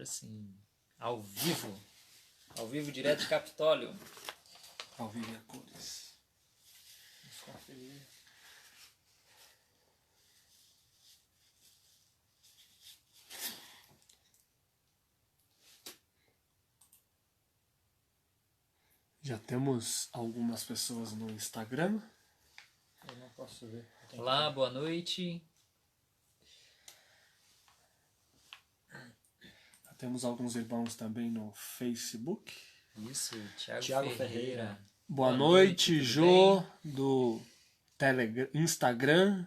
Agora sim, ao vivo direto de Capitólio. Ao vivo e a cores. Vamos conferir. Já temos algumas pessoas no Instagram. Eu não posso ver. Olá, boa noite. Já temos alguns irmãos também no Facebook. Isso, Thiago Thiago Ferreira. Ferreira. Boa noite, tudo Jô, bem? do Instagram.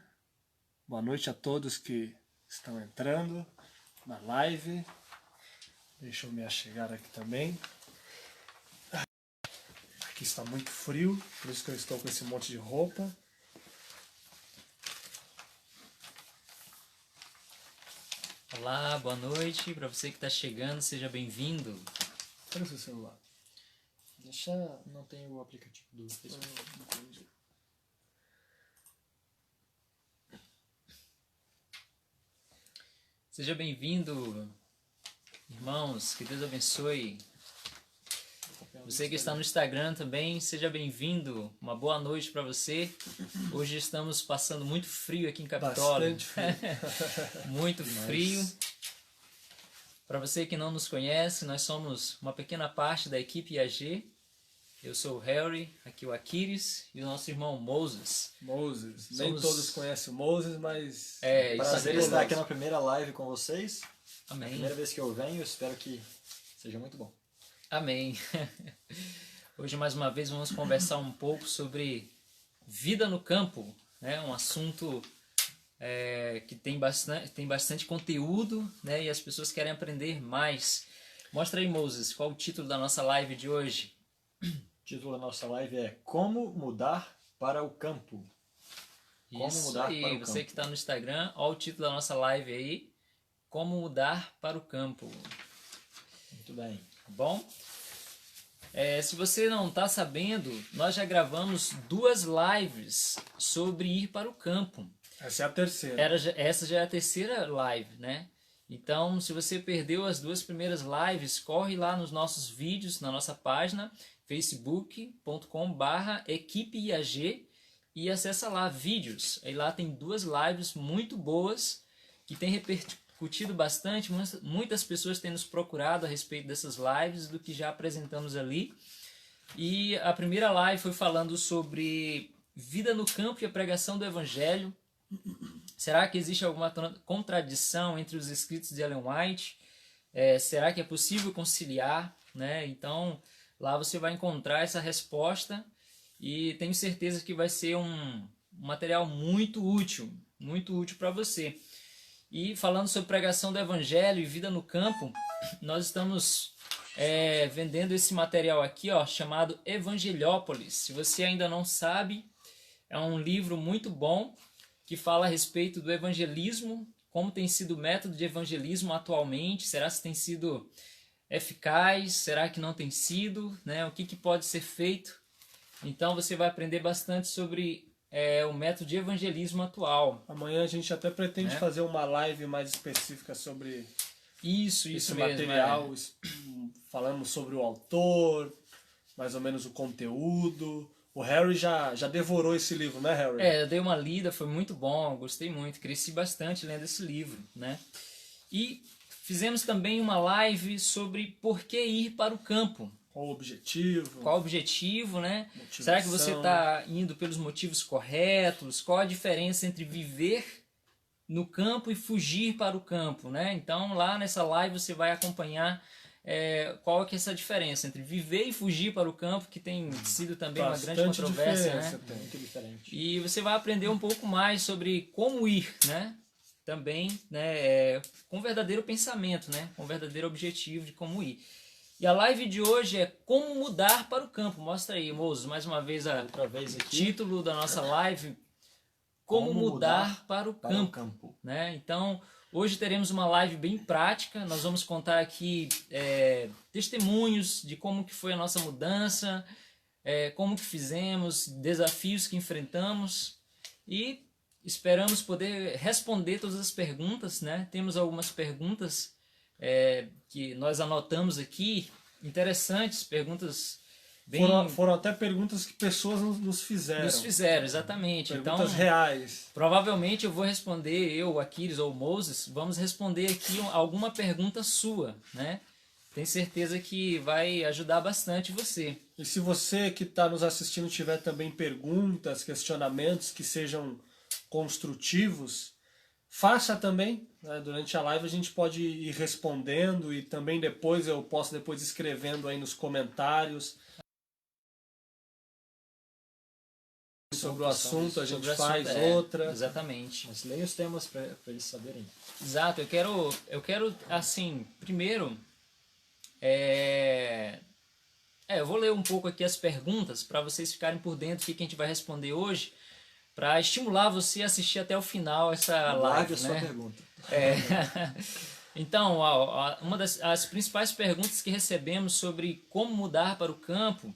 Boa noite a todos que estão entrando na live. Deixa eu me achegar aqui também. Aqui está muito frio, por isso que eu estou com esse monte de roupa. Olá, boa noite. Para você que está chegando, seja bem-vindo. Olha o seu celular. Deixa... Não tem o aplicativo do Facebook. Entendi. Seja bem-vindo, irmãos. Que Deus abençoe. Você que está no Instagram também, seja bem-vindo. Uma boa noite para você. Hoje estamos passando muito frio aqui em Capitólio. Bastante frio. Muito frio. Para você que não nos conhece, nós somos uma pequena parte da equipe IAG. Eu sou o Harry, aqui o Aquiles e o nosso irmão Moses. Moses. Nem Somos- todos conhecem o Moses, mas... É, isso Prazer aqui. estar aqui na primeira live com vocês. Amém. Primeira vez que eu venho, espero que seja muito bom. Amém. Hoje, mais uma vez, vamos conversar um pouco sobre vida no campo, né? Um assunto que tem bastante conteúdo, né? E as pessoas querem aprender mais. Mostra aí, Moses, qual o título da nossa live de hoje? O título da nossa live é Como Mudar para o Campo. Como Isso mudar aí, para o você campo. que está no Instagram, olha o título da nossa live aí, Como Mudar para o Campo. Muito bem. Tá bom? Se você não está sabendo, nós já gravamos 2 lives sobre ir para o campo. Essa é a terceira. Essa já é a terceira live, né? Então, se você perdeu as 2 primeiras lives, corre lá nos nossos vídeos, na nossa página, facebook.com/equipeiag e acessa lá vídeos. Aí lá tem 2 lives muito boas que tem repercutido bastante. Muitas pessoas têm nos procurado a respeito dessas lives, do que já apresentamos ali. E a primeira live foi falando sobre vida no campo e a pregação do evangelho. Será que existe alguma contradição entre os escritos de Ellen White? Será que é possível conciliar? Né? Então, lá você vai encontrar essa resposta e tenho certeza que vai ser um material muito útil para você. E falando sobre pregação do evangelho e vida no campo, nós estamos vendendo esse material aqui, ó, chamado Evangeliópolis. Se você ainda não sabe, é um livro muito bom que fala a respeito do evangelismo, como tem sido o método de evangelismo atualmente, será que tem sido eficaz, será que não tem sido, né? O que pode ser feito. Então você vai aprender bastante sobre o método de evangelismo atual. Amanhã a gente até pretende fazer uma live mais específica sobre Isso esse mesmo, material. Falamos sobre o autor, mais ou menos o conteúdo. O Harry já devorou esse livro, né, Harry? Eu dei uma lida, foi muito bom, gostei muito, cresci bastante lendo esse livro, né? E fizemos também uma live sobre por que ir para o campo. Qual o objetivo? Qual o objetivo, né? Motivação. Será que você está indo pelos motivos corretos? Qual a diferença entre viver no campo e fugir para o campo, né? Então lá nessa live você vai acompanhar qual que é essa diferença entre viver e fugir para o campo, que tem sido também uma grande Bastante controvérsia, diferença né? tem. Muito diferente. E você vai aprender um pouco mais sobre como ir, né? Também, né? Com verdadeiro pensamento, né? Com verdadeiro objetivo de como ir. E a live de hoje é como mudar para o campo. Mostra aí, Moses, mais uma vez Outra vez o aqui. título da nossa live, como mudar para o Para o campo, campo. né? Então, hoje teremos uma live bem prática. Nós vamos contar aqui testemunhos de como que foi a nossa mudança, como que fizemos, desafios que enfrentamos e esperamos poder responder todas as perguntas, né? Temos algumas perguntas que nós anotamos aqui, interessantes, perguntas bem... Foram até perguntas que pessoas nos fizeram. Nos fizeram, exatamente. Perguntas Então, reais. provavelmente eu vou responder, eu, Aquiles ou Moses, vamos responder aqui alguma pergunta sua, né? Tenho certeza que vai ajudar bastante você. E se você que está nos assistindo tiver também perguntas, questionamentos que sejam construtivos, faça também. Né? Durante a live a gente pode ir respondendo e também depois eu posso escrevendo aí nos comentários. Sobre o assunto, a gente faz outra. Exatamente. Mas leia os temas para eles saberem. Exato, eu quero assim, primeiro, eu vou ler um pouco aqui as perguntas para vocês ficarem por dentro do que a gente vai responder hoje, para estimular você a assistir até o final essa live, a sua pergunta. Então, uma das principais perguntas que recebemos sobre como mudar para o campo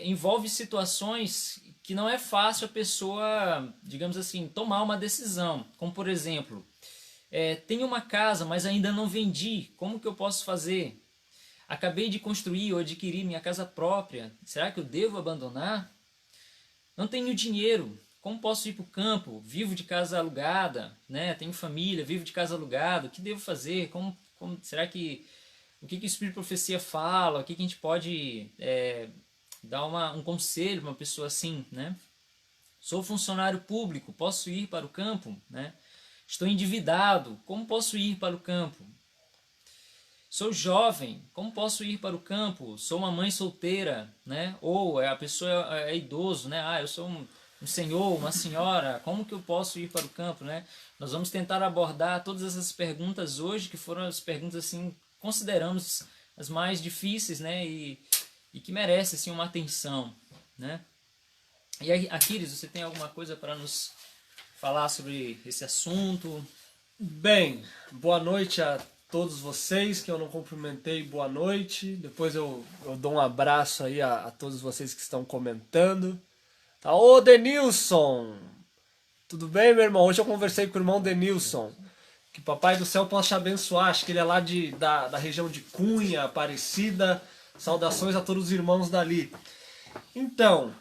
envolve situações que não é fácil a pessoa, digamos assim, tomar uma decisão. Como, por exemplo, tenho uma casa, mas ainda não vendi. Como que eu posso fazer? Acabei de construir ou adquirir minha casa própria. Será que eu devo abandonar? Não tenho dinheiro. Como posso ir para o campo? Vivo de casa alugada, né? Tenho família, vivo de casa alugada. O que devo fazer? Será que... O que o Espírito de Profecia fala? O que a gente pode... dar um conselho para uma pessoa assim, né? Sou funcionário público, posso ir para o campo, né? Estou endividado, como posso ir para o campo? Sou jovem, como posso ir para o campo? Sou uma mãe solteira, né? Ou a pessoa é idoso, né? Eu sou um senhor, uma senhora, como que eu posso ir para o campo, né? Nós vamos tentar abordar todas essas perguntas hoje, que foram as perguntas, assim, consideramos as mais difíceis, né? E que merece assim, uma atenção, né? E aí, Aquiles, você tem alguma coisa para nos falar sobre esse assunto? Bem, boa noite a todos vocês que eu não cumprimentei, boa noite. Depois eu dou um abraço aí a todos vocês que estão comentando. Tá, ô Denilson! Tudo bem, meu irmão? Hoje eu conversei com o irmão Denilson. Que Papai do Céu possa te abençoar. Acho que ele é lá da região de Cunha, Aparecida. Saudações a todos os irmãos dali. Então,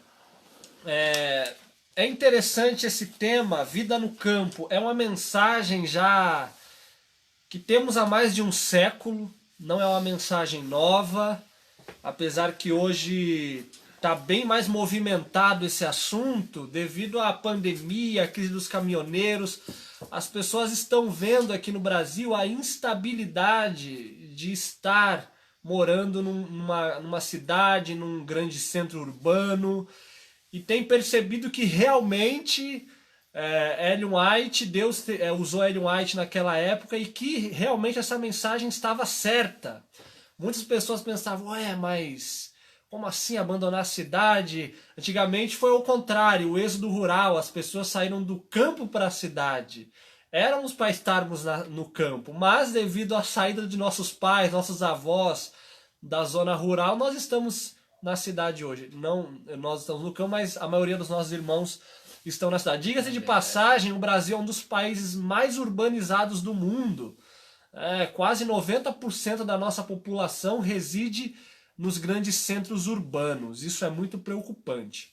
é interessante esse tema, vida no campo. É uma mensagem já que temos há mais de um século. Não é uma mensagem nova. Apesar que hoje está bem mais movimentado esse assunto devido à pandemia, à crise dos caminhoneiros. As pessoas estão vendo aqui no Brasil a instabilidade de estar morando numa cidade, num grande centro urbano, e tem percebido que realmente Ellen White, Deus usou Ellen White naquela época e que realmente essa mensagem estava certa. Muitas pessoas pensavam, mas como assim abandonar a cidade? Antigamente foi o contrário, o êxodo rural, as pessoas saíram do campo para a cidade. Éramos para estarmos no campo, mas devido à saída de nossos pais, nossos avós da zona rural, nós estamos na cidade hoje. Não, nós estamos no campo, mas a maioria dos nossos irmãos estão na cidade. Diga-se de passagem, o Brasil é um dos países mais urbanizados do mundo. Quase 90% da nossa população reside nos grandes centros urbanos. Isso é muito preocupante.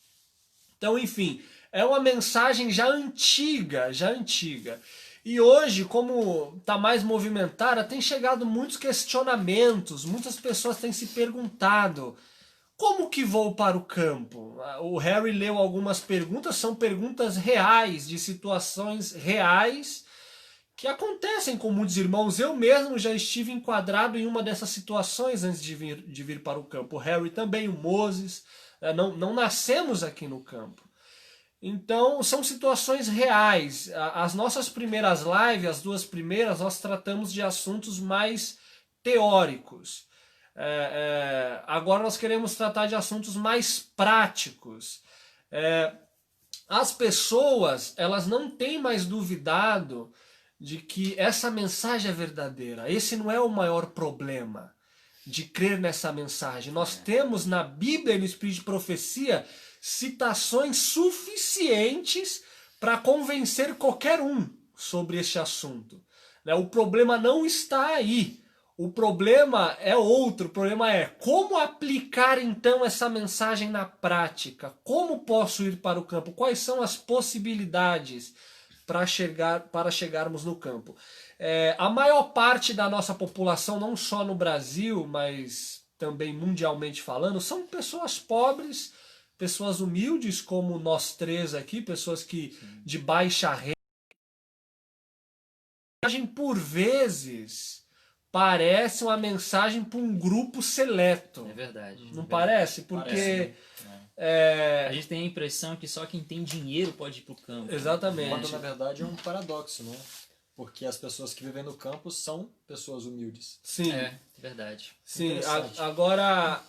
Então, enfim, é uma mensagem já antiga. E hoje, como está mais movimentada, tem chegado muitos questionamentos, muitas pessoas têm se perguntado, como que vou para o campo? O Harry leu algumas perguntas, são perguntas reais, de situações reais, que acontecem com muitos irmãos. Eu mesmo já estive enquadrado em uma dessas situações antes de vir para o campo. O Harry também, o Moses, não nascemos aqui no campo. Então, são situações reais. As nossas primeiras lives, as duas primeiras, nós tratamos de assuntos mais teóricos. Agora nós queremos tratar de assuntos mais práticos. As pessoas, elas não têm mais duvidado de que essa mensagem é verdadeira. Esse não é o maior problema de crer nessa mensagem. Nós temos na Bíblia e no Espírito de Profecia citações suficientes para convencer qualquer um sobre este assunto. O problema não está aí. O problema é outro, o problema é como aplicar então essa mensagem na prática? Como posso ir para o campo? Quais são as possibilidades para chegarmos no campo? A maior parte da nossa população, não só no Brasil, mas também mundialmente falando, são pessoas pobres, pessoas humildes, como nós três aqui, pessoas que de baixa renda. Por vezes parece uma mensagem para um grupo seleto. É verdade. Não parece? Porque a gente tem a impressão que só quem tem dinheiro pode ir para o campo. Exatamente. Quando na verdade é um paradoxo, né? Porque as pessoas que vivem no campo são pessoas humildes. Sim. É verdade. Sim. Agora,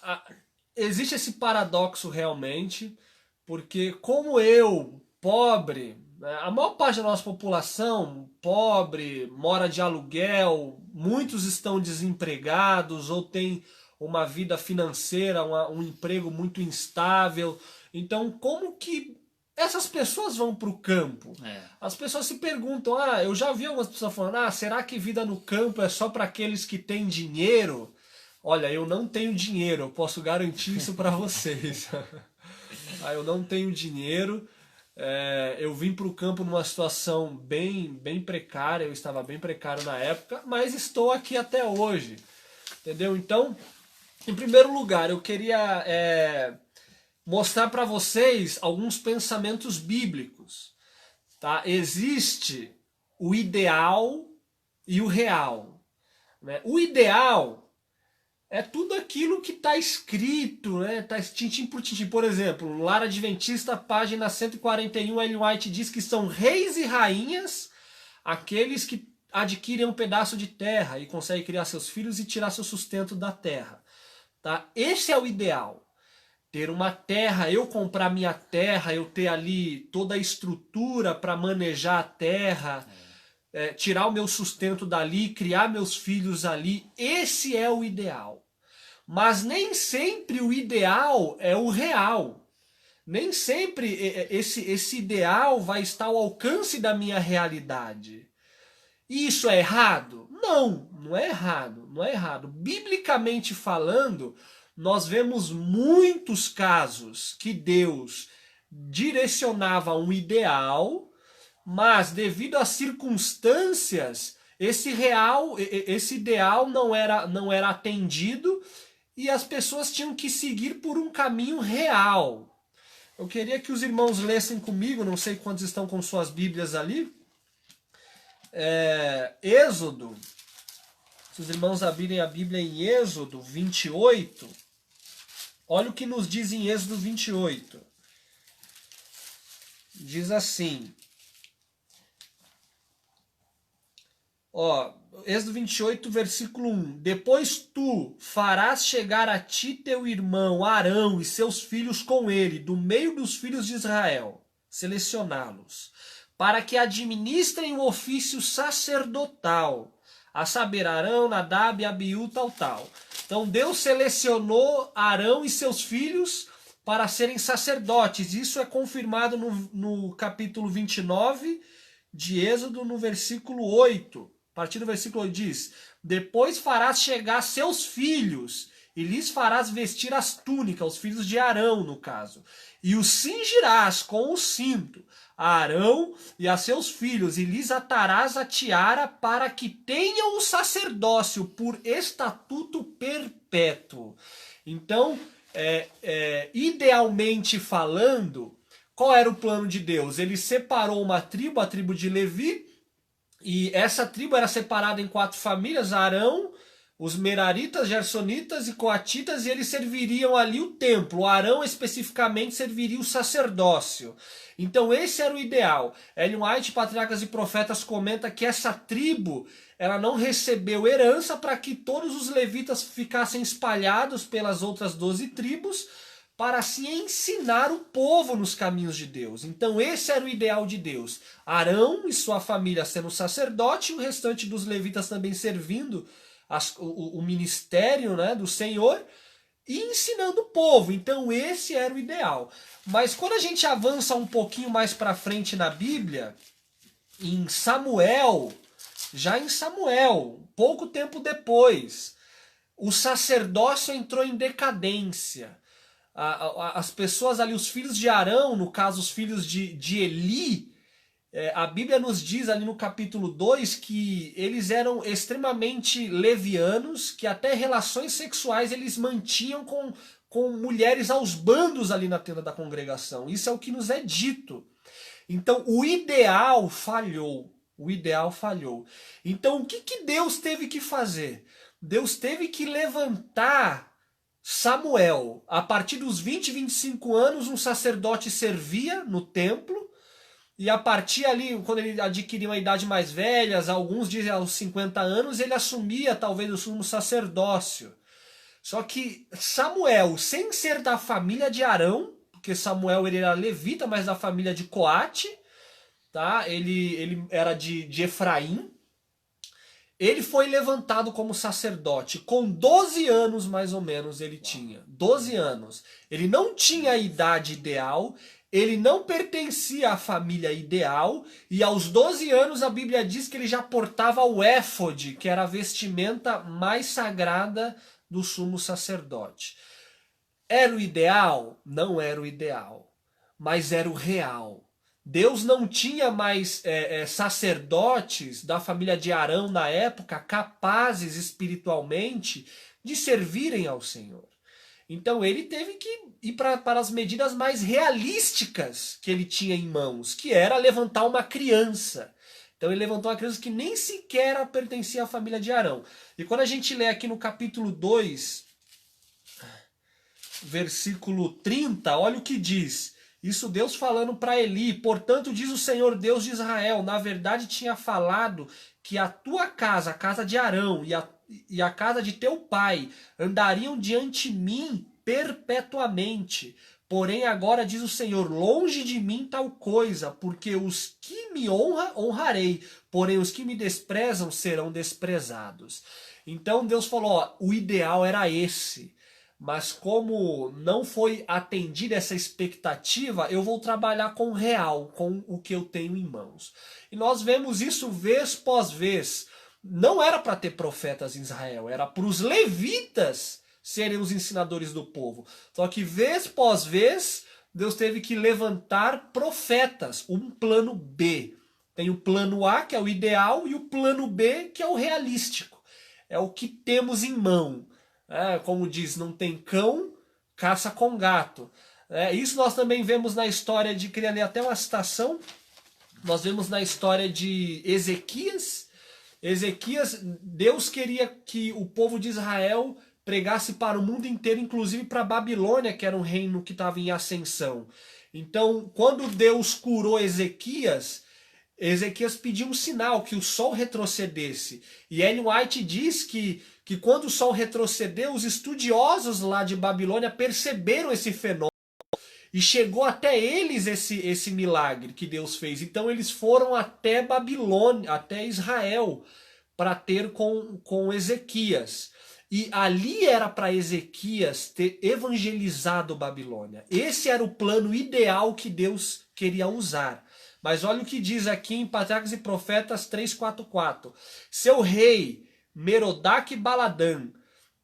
existe esse paradoxo realmente, porque como eu, pobre, a maior parte da nossa população, pobre, mora de aluguel, muitos estão desempregados ou têm uma vida financeira, um emprego muito instável. Então, como que essas pessoas vão para o campo? As pessoas se perguntam, eu já vi algumas pessoas falando, será que vida no campo é só para aqueles que têm dinheiro? Olha, eu não tenho dinheiro, eu posso garantir isso para vocês. Eu não tenho dinheiro. Eu vim para o campo numa situação bem precária, eu estava bem precário na época, mas estou aqui até hoje, entendeu? Então, em primeiro lugar, eu queria mostrar para vocês alguns pensamentos bíblicos. Tá? Existe o ideal e o real. Né? O ideal é tudo aquilo que está escrito, né? Tá tintim por tintim. Por exemplo, no Lar Adventista, página 141, Ellen White diz que são reis e rainhas aqueles que adquirem um pedaço de terra e conseguem criar seus filhos e tirar seu sustento da terra. Tá? Esse é o ideal. Ter uma terra, eu comprar minha terra, eu ter ali toda a estrutura para manejar a terra, tirar o meu sustento dali, criar meus filhos ali. Esse é o ideal. Mas nem sempre o ideal é o real. Nem sempre esse ideal vai estar ao alcance da minha realidade. E isso é errado? Não, não é errado. Não é errado. Biblicamente falando, nós vemos muitos casos que Deus direcionava um ideal, mas devido às circunstâncias, esse ideal não era atendido e as pessoas tinham que seguir por um caminho real. Eu queria que os irmãos lessem comigo, não sei quantos estão com suas Bíblias ali. Êxodo, se os irmãos abrirem a Bíblia em Êxodo 28, olha o que nos diz em Êxodo 28. Diz assim, Êxodo 28, versículo 1. Depois tu farás chegar a ti teu irmão Arão e seus filhos com ele, do meio dos filhos de Israel, selecioná-los, para que administrem o ofício sacerdotal, a saber, Arão, Nadab, Abiú, tal. Então Deus selecionou Arão e seus filhos para serem sacerdotes. Isso é confirmado no capítulo 29 de Êxodo, no versículo 8. A partir do versículo 8 diz: depois farás chegar seus filhos, e lhes farás vestir as túnicas, os filhos de Arão, no caso. E os cingirás com o cinto, a Arão e a seus filhos, e lhes atarás a tiara, para que tenham o sacerdócio por estatuto perpétuo. Então, idealmente falando, qual era o plano de Deus? Ele separou uma tribo, a tribo de Levi, e essa tribo era separada em 4 famílias, Arão, os Meraritas, Gersonitas e Coatitas, e eles serviriam ali o templo. Arão especificamente serviria o sacerdócio. Então esse era o ideal. Ellen White, Patriarcas e Profetas, comenta que essa tribo ela não recebeu herança para que todos os levitas ficassem espalhados pelas outras 12 tribos, para assim ensinar o povo nos caminhos de Deus. Então esse era o ideal de Deus. Arão e sua família sendo sacerdote, e o restante dos levitas também servindo o ministério, né, do Senhor, e ensinando o povo. Então esse era o ideal. Mas quando a gente avança um pouquinho mais para frente na Bíblia, em Samuel, Já em Samuel, pouco tempo depois, o sacerdócio entrou em decadência. As pessoas ali, os filhos de Arão, no caso os filhos de Eli, a Bíblia nos diz ali no capítulo 2 que eles eram extremamente levianos, que até relações sexuais eles mantinham com mulheres aos bandos ali na tenda da congregação. Isso é o que nos é dito. Então o ideal falhou. O ideal falhou. Então o que Deus teve que fazer? Deus teve que levantar Samuel. A partir dos 20, 25 anos, um sacerdote servia no templo. E a partir ali, quando ele adquiria uma idade mais velha, alguns dizem aos 50 anos, ele assumia talvez o sumo sacerdócio. Só que Samuel, sem ser da família de Arão, porque Samuel ele era levita, mas da família de Coate, tá? Ele era de Efraim. Ele foi levantado como sacerdote. Com 12 anos, mais ou menos, ele tinha. 12 anos. Ele não tinha a idade ideal, ele não pertencia à família ideal, e aos 12 anos a Bíblia diz que ele já portava o éfode, que era a vestimenta mais sagrada do sumo sacerdote. Era o ideal? Não era o ideal, mas era o real. Deus não tinha mais sacerdotes da família de Arão na época capazes espiritualmente de servirem ao Senhor. Então ele teve que ir para as medidas mais realísticas que ele tinha em mãos, que era levantar uma criança. Então ele levantou uma criança que nem sequer pertencia à família de Arão. E quando a gente lê aqui no capítulo 2, versículo 30, olha o que diz. Isso Deus falando para Eli: portanto diz o Senhor Deus de Israel, na verdade tinha falado que a tua casa, a casa de Arão e a casa de teu pai andariam diante de mim perpetuamente. Porém agora diz o Senhor, longe de mim tal coisa, porque os que me honram, honrarei, porém os que me desprezam serão desprezados. Então Deus falou, ó, o ideal era esse. Mas como não foi atendida essa expectativa, eu vou trabalhar com o real, com o que eu tenho em mãos. E nós vemos isso vez pós vez. Não era para ter profetas em Israel, era para os levitas serem os ensinadores do povo. Só que vez pós vez, Deus teve que levantar profetas, um plano B. Tem o plano A, que é o ideal, e o plano B, que é o realístico. É o que temos em mão. Como diz, não tem cão, caça com gato. Isso nós também vemos na história de, queria ler até uma citação, nós vemos na história de Ezequias. Ezequias, Deus queria que o povo de Israel pregasse para o mundo inteiro, inclusive para a Babilônia, que era um reino que estava em ascensão. Então, quando Deus curou Ezequias, Ezequias pediu um sinal, que o sol retrocedesse. E Ellen White diz que quando o sol retrocedeu, os estudiosos lá de Babilônia perceberam esse fenômeno. E chegou até eles esse milagre que Deus fez. Então eles foram até Babilônia, até Israel, para ter com Ezequias. E ali era para Ezequias ter evangelizado Babilônia. Esse era o plano ideal que Deus queria usar. Mas olha o que diz aqui em Patriarcas e Profetas 3:4. Seu rei Merodach-Baladã,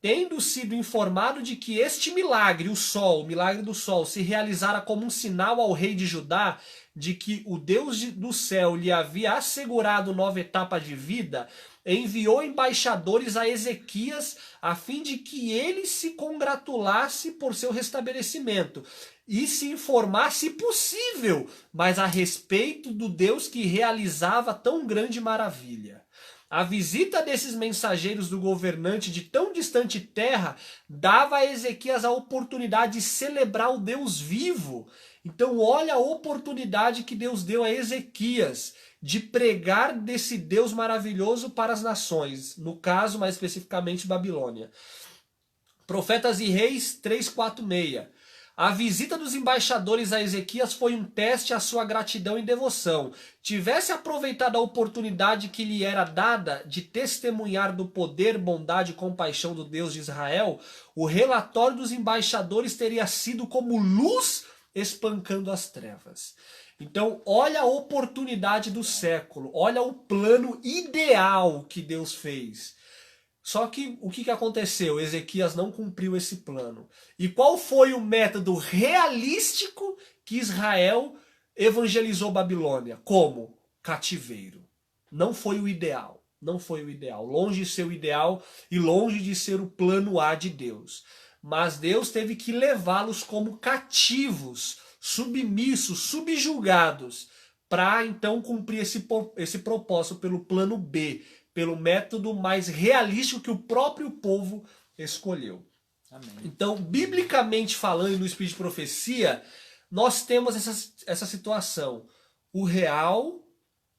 tendo sido informado de que este milagre, o milagre do sol, se realizara como um sinal ao rei de Judá, de que o Deus do céu lhe havia assegurado nova etapa de vida, enviou embaixadores a Ezequias a fim de que ele se congratulasse por seu restabelecimento e se informasse, possível, mas a respeito do Deus que realizava tão grande maravilha. A visita desses mensageiros do governante de tão distante terra dava a Ezequias a oportunidade de celebrar o Deus vivo. Então olha a oportunidade que Deus deu a Ezequias de pregar desse Deus maravilhoso para as nações, no caso mais especificamente Babilônia. Profetas e Reis 3:4-6. A visita dos embaixadores a Ezequias foi um teste à sua gratidão e devoção. Tivesse aproveitado a oportunidade que lhe era dada de testemunhar do poder, bondade e compaixão do Deus de Israel, o relatório dos embaixadores teria sido como luz espancando as trevas. Então, olha a oportunidade do século, olha o plano ideal que Deus fez. Só que o que aconteceu? Ezequias não cumpriu esse plano. E qual foi o método realístico que Israel evangelizou Babilônia? Como? Cativeiro. Não foi o ideal. Não foi o ideal. Longe de ser o ideal e longe de ser o plano A de Deus. Mas Deus teve que levá-los como cativos, submissos, subjugados, para então cumprir esse propósito pelo plano B, pelo método mais realístico que o próprio povo escolheu. Amém. Então, biblicamente falando, no espírito de profecia, nós temos essa situação, o real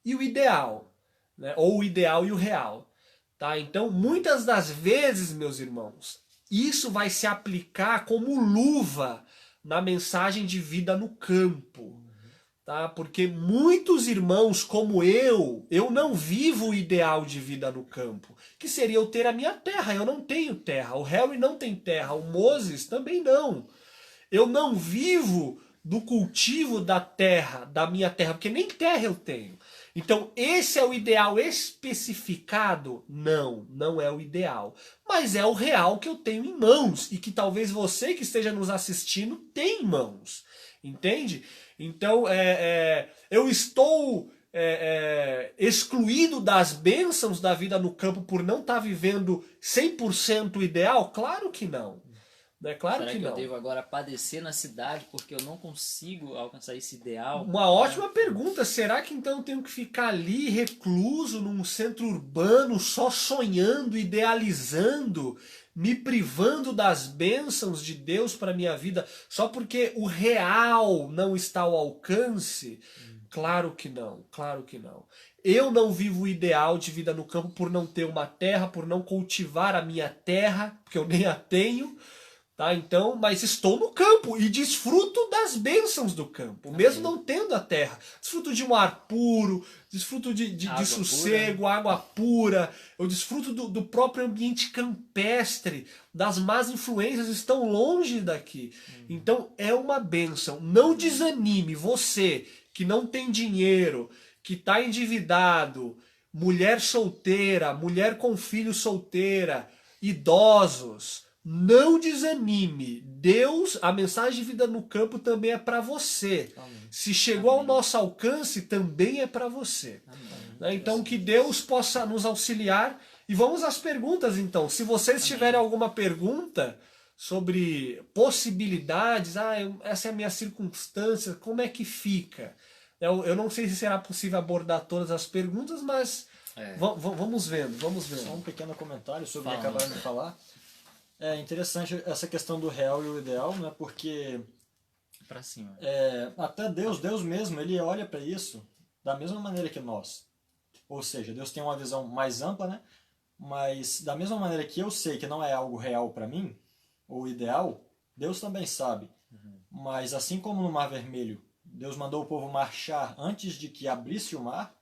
e o ideal, né? Ou o ideal e o real. Tá? Então, muitas das vezes, meus irmãos, isso vai se aplicar como luva na mensagem de vida no campo. Tá? Porque muitos irmãos como eu não vivo o ideal de vida no campo, que seria eu ter a minha terra. Eu não tenho terra, o Harry não tem terra, o Moses também não. Eu não vivo do cultivo da terra, da minha terra, porque nem terra eu tenho. Então, esse é o ideal especificado? Não, não é o ideal. Mas é o real que eu tenho em mãos e que talvez você que esteja nos assistindo tenha em mãos. Entende? Então, eu estou excluído das bênçãos da vida no campo por não estar vivendo 100% ideal? Claro que não. É claro Será que que não. eu devo agora padecer na cidade porque eu não consigo alcançar esse ideal? Uma ótima pergunta. Será que então eu tenho que ficar ali recluso num centro urbano, só sonhando, idealizando, me privando das bênçãos de Deus para minha vida, só porque o real não está ao alcance? Claro que não, claro que não. Eu não vivo o ideal de vida no campo por não ter uma terra, por não cultivar a minha terra, porque eu nem a tenho. Tá, então, mas estou no campo e desfruto das bênçãos do campo, mesmo não tendo a terra. Desfruto de um ar puro, desfruto de sossego, pura. água pura, eu desfruto do próprio ambiente campestre, das más influências estão longe daqui. Então é uma bênção. Não desanime, você que não tem dinheiro, que está endividado, mulher solteira, mulher com filho solteira, idosos. Não desanime. Deus, a mensagem de vida no campo também é para você. Amém. Se chegou ao nosso alcance, também é para você. Né? Então que Deus possa nos auxiliar. E vamos às perguntas então. Se vocês tiverem alguma pergunta sobre possibilidades, essa é a minha circunstância, como é que fica? Eu não sei se será possível abordar todas as perguntas, mas vamos vendo, vamos vendo. Só um pequeno comentário sobre o que Fala. acabaram de falar. É interessante essa questão do real e o ideal, né? Porque Pra cima. até Deus mesmo, ele olha para isso da mesma maneira que nós. Ou seja, Deus tem uma visão mais ampla, né? Mas da mesma maneira que eu sei que não é algo real para mim, ou ideal, Deus também sabe. Mas assim como no Mar Vermelho, Deus mandou o povo marchar antes de que abrisse o mar,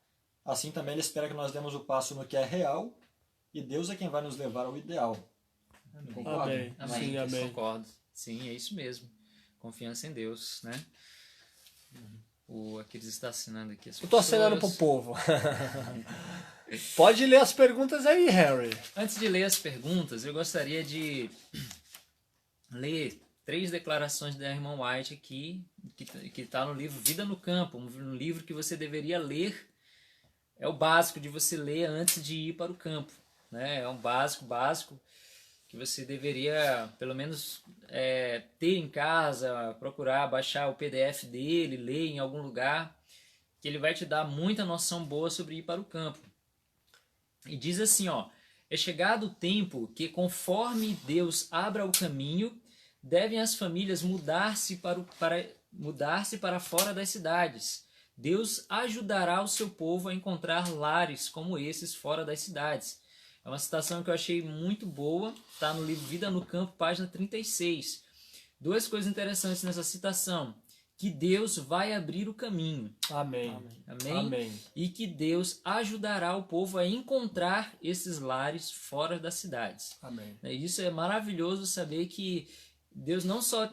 assim também ele espera que nós demos o passo no que é real, e Deus é quem vai nos levar ao ideal. Concorda? Amém. Amém. Sim, amém. Concordo. Sim, é isso mesmo. Confiança em Deus, né? O Aquiles está assinando aqui as Eu tô acenando pro pessoas. povo. Pode ler as perguntas aí, Harry. Antes de ler as perguntas, eu gostaria de ler 3 declarações da irmã White aqui, que está no livro Vida no Campo, um livro que você deveria ler. É o básico de você ler antes de ir para o campo, né? É um básico que você deveria, pelo menos, ter em casa, procurar baixar o PDF dele, ler em algum lugar, que ele vai te dar muita noção boa sobre ir para o campo. E diz assim, ó: é chegado o tempo que, conforme Deus abra o caminho, devem as famílias mudar-se para fora das cidades. Deus ajudará o seu povo a encontrar lares como esses fora das cidades. É uma citação que eu achei muito boa, está no livro Vida no Campo, página 36. 2 coisas interessantes nessa citação: que Deus vai abrir o caminho. Amém. Amém? Amém. E que Deus ajudará o povo a encontrar esses lares fora das cidades. Amém. Isso é maravilhoso saber que Deus não só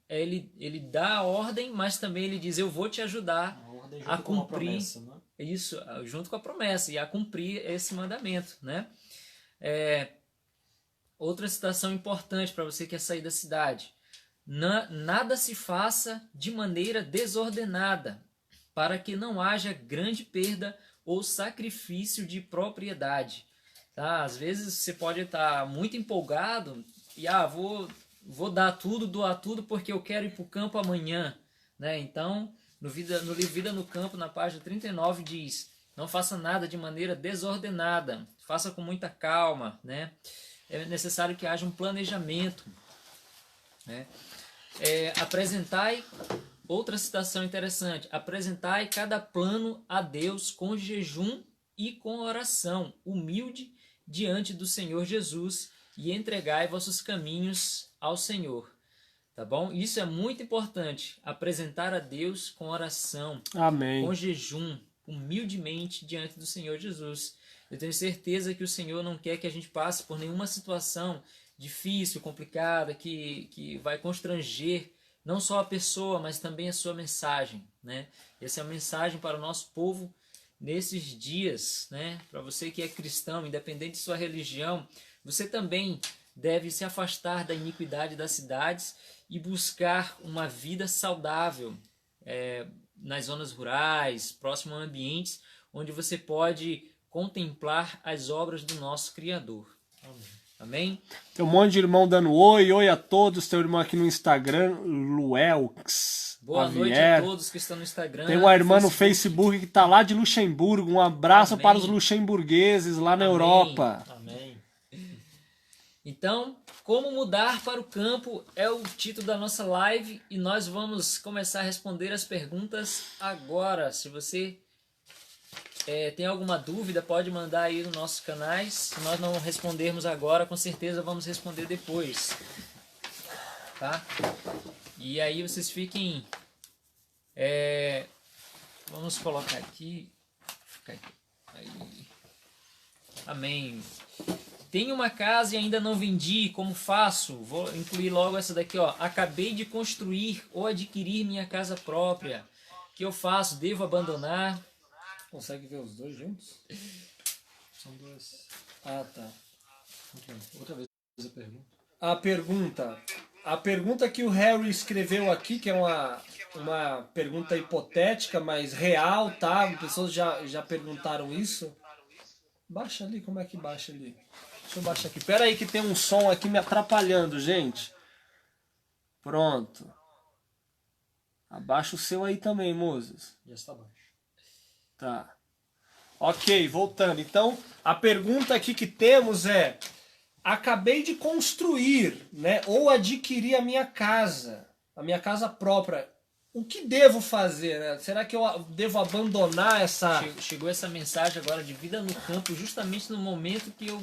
ele dá a ordem, mas também ele diz, eu vou te ajudar A ordem a junto com uma cumprir promessa, né? isso, junto com a promessa, e a cumprir esse mandamento, né? Outra citação importante para você que quer sair da cidade. Nada se faça de maneira desordenada, para que não haja grande perda ou sacrifício de propriedade. Tá? Às vezes você pode estar muito empolgado e vou dar tudo, doar tudo porque eu quero ir para o campo amanhã. Né? Então, no livro Vida no Campo, na página 39, diz: não faça nada de maneira desordenada, faça com muita calma. Né? É necessário que haja um planejamento. Né? Outra citação interessante: apresentai cada plano a Deus com jejum e com oração, humilde diante do Senhor Jesus, e entregai vossos caminhos ao Senhor. Tá bom? Isso é muito importante, apresentar a Deus com oração, Amém. com jejum, humildemente diante do Senhor Jesus. Eu tenho certeza que o Senhor não quer que a gente passe por nenhuma situação difícil, complicada, que vai constranger não só a pessoa, mas também a sua mensagem. Né? Essa é a mensagem para o nosso povo nesses dias. Né? Para você que é cristão, independente de sua religião, você também deve se afastar da iniquidade das cidades e buscar uma vida saudável nas zonas rurais, próximo a ambientes onde você pode contemplar as obras do nosso Criador. Amém? Tem um monte de irmão dando oi a todos. Tem um irmão aqui no Instagram, Luelx. Boa noite a todos que estão no Instagram. Tem uma irmã no Facebook que está lá de Luxemburgo. Um abraço Amém. para os luxemburgueses lá na Europa. Amém. Então, como mudar para o campo é o título da nossa live e nós vamos começar a responder as perguntas agora. Se você tem alguma dúvida, pode mandar aí nos nossos canais. Se nós não respondermos agora, com certeza vamos responder depois. Tá? E aí vocês fiquem... vamos colocar aqui. Aí. Amém. Tenho uma casa e ainda não vendi, como faço? Vou incluir logo essa daqui, ó. Acabei de construir ou adquirir minha casa própria. O que eu faço? Devo abandonar? Consegue ver os dois juntos? São duas. Ah, tá. Outra vez a pergunta. A pergunta que o Harry escreveu aqui, que é uma pergunta hipotética, mas real, tá? Pessoas já perguntaram isso. Baixa ali, como é que baixa ali? Deixa eu baixar aqui. Pera aí que tem um som aqui me atrapalhando, gente. Pronto. Abaixa o seu aí também, Moses. Já está baixo. Tá. Ok, voltando. Então, a pergunta aqui que temos é: acabei de construir, né, ou adquirir a minha casa própria. O que devo fazer? Né? Será que eu devo abandonar essa... Chegou essa mensagem agora de vida no campo, justamente no momento que eu,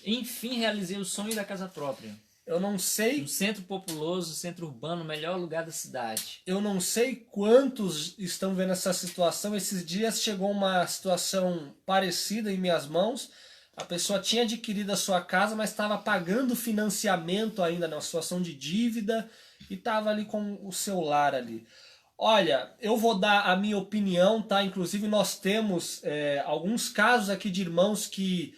enfim, realizei o sonho da casa própria. Eu não sei... Um centro populoso, centro urbano, o melhor lugar da cidade. Eu não sei quantos estão vendo essa situação. Esses dias chegou uma situação parecida em minhas mãos. A pessoa tinha adquirido a sua casa, mas estava pagando financiamento ainda, na situação de dívida, e estava ali com o seu lar ali. Olha, eu vou dar a minha opinião, tá? Inclusive nós temos alguns casos aqui de irmãos que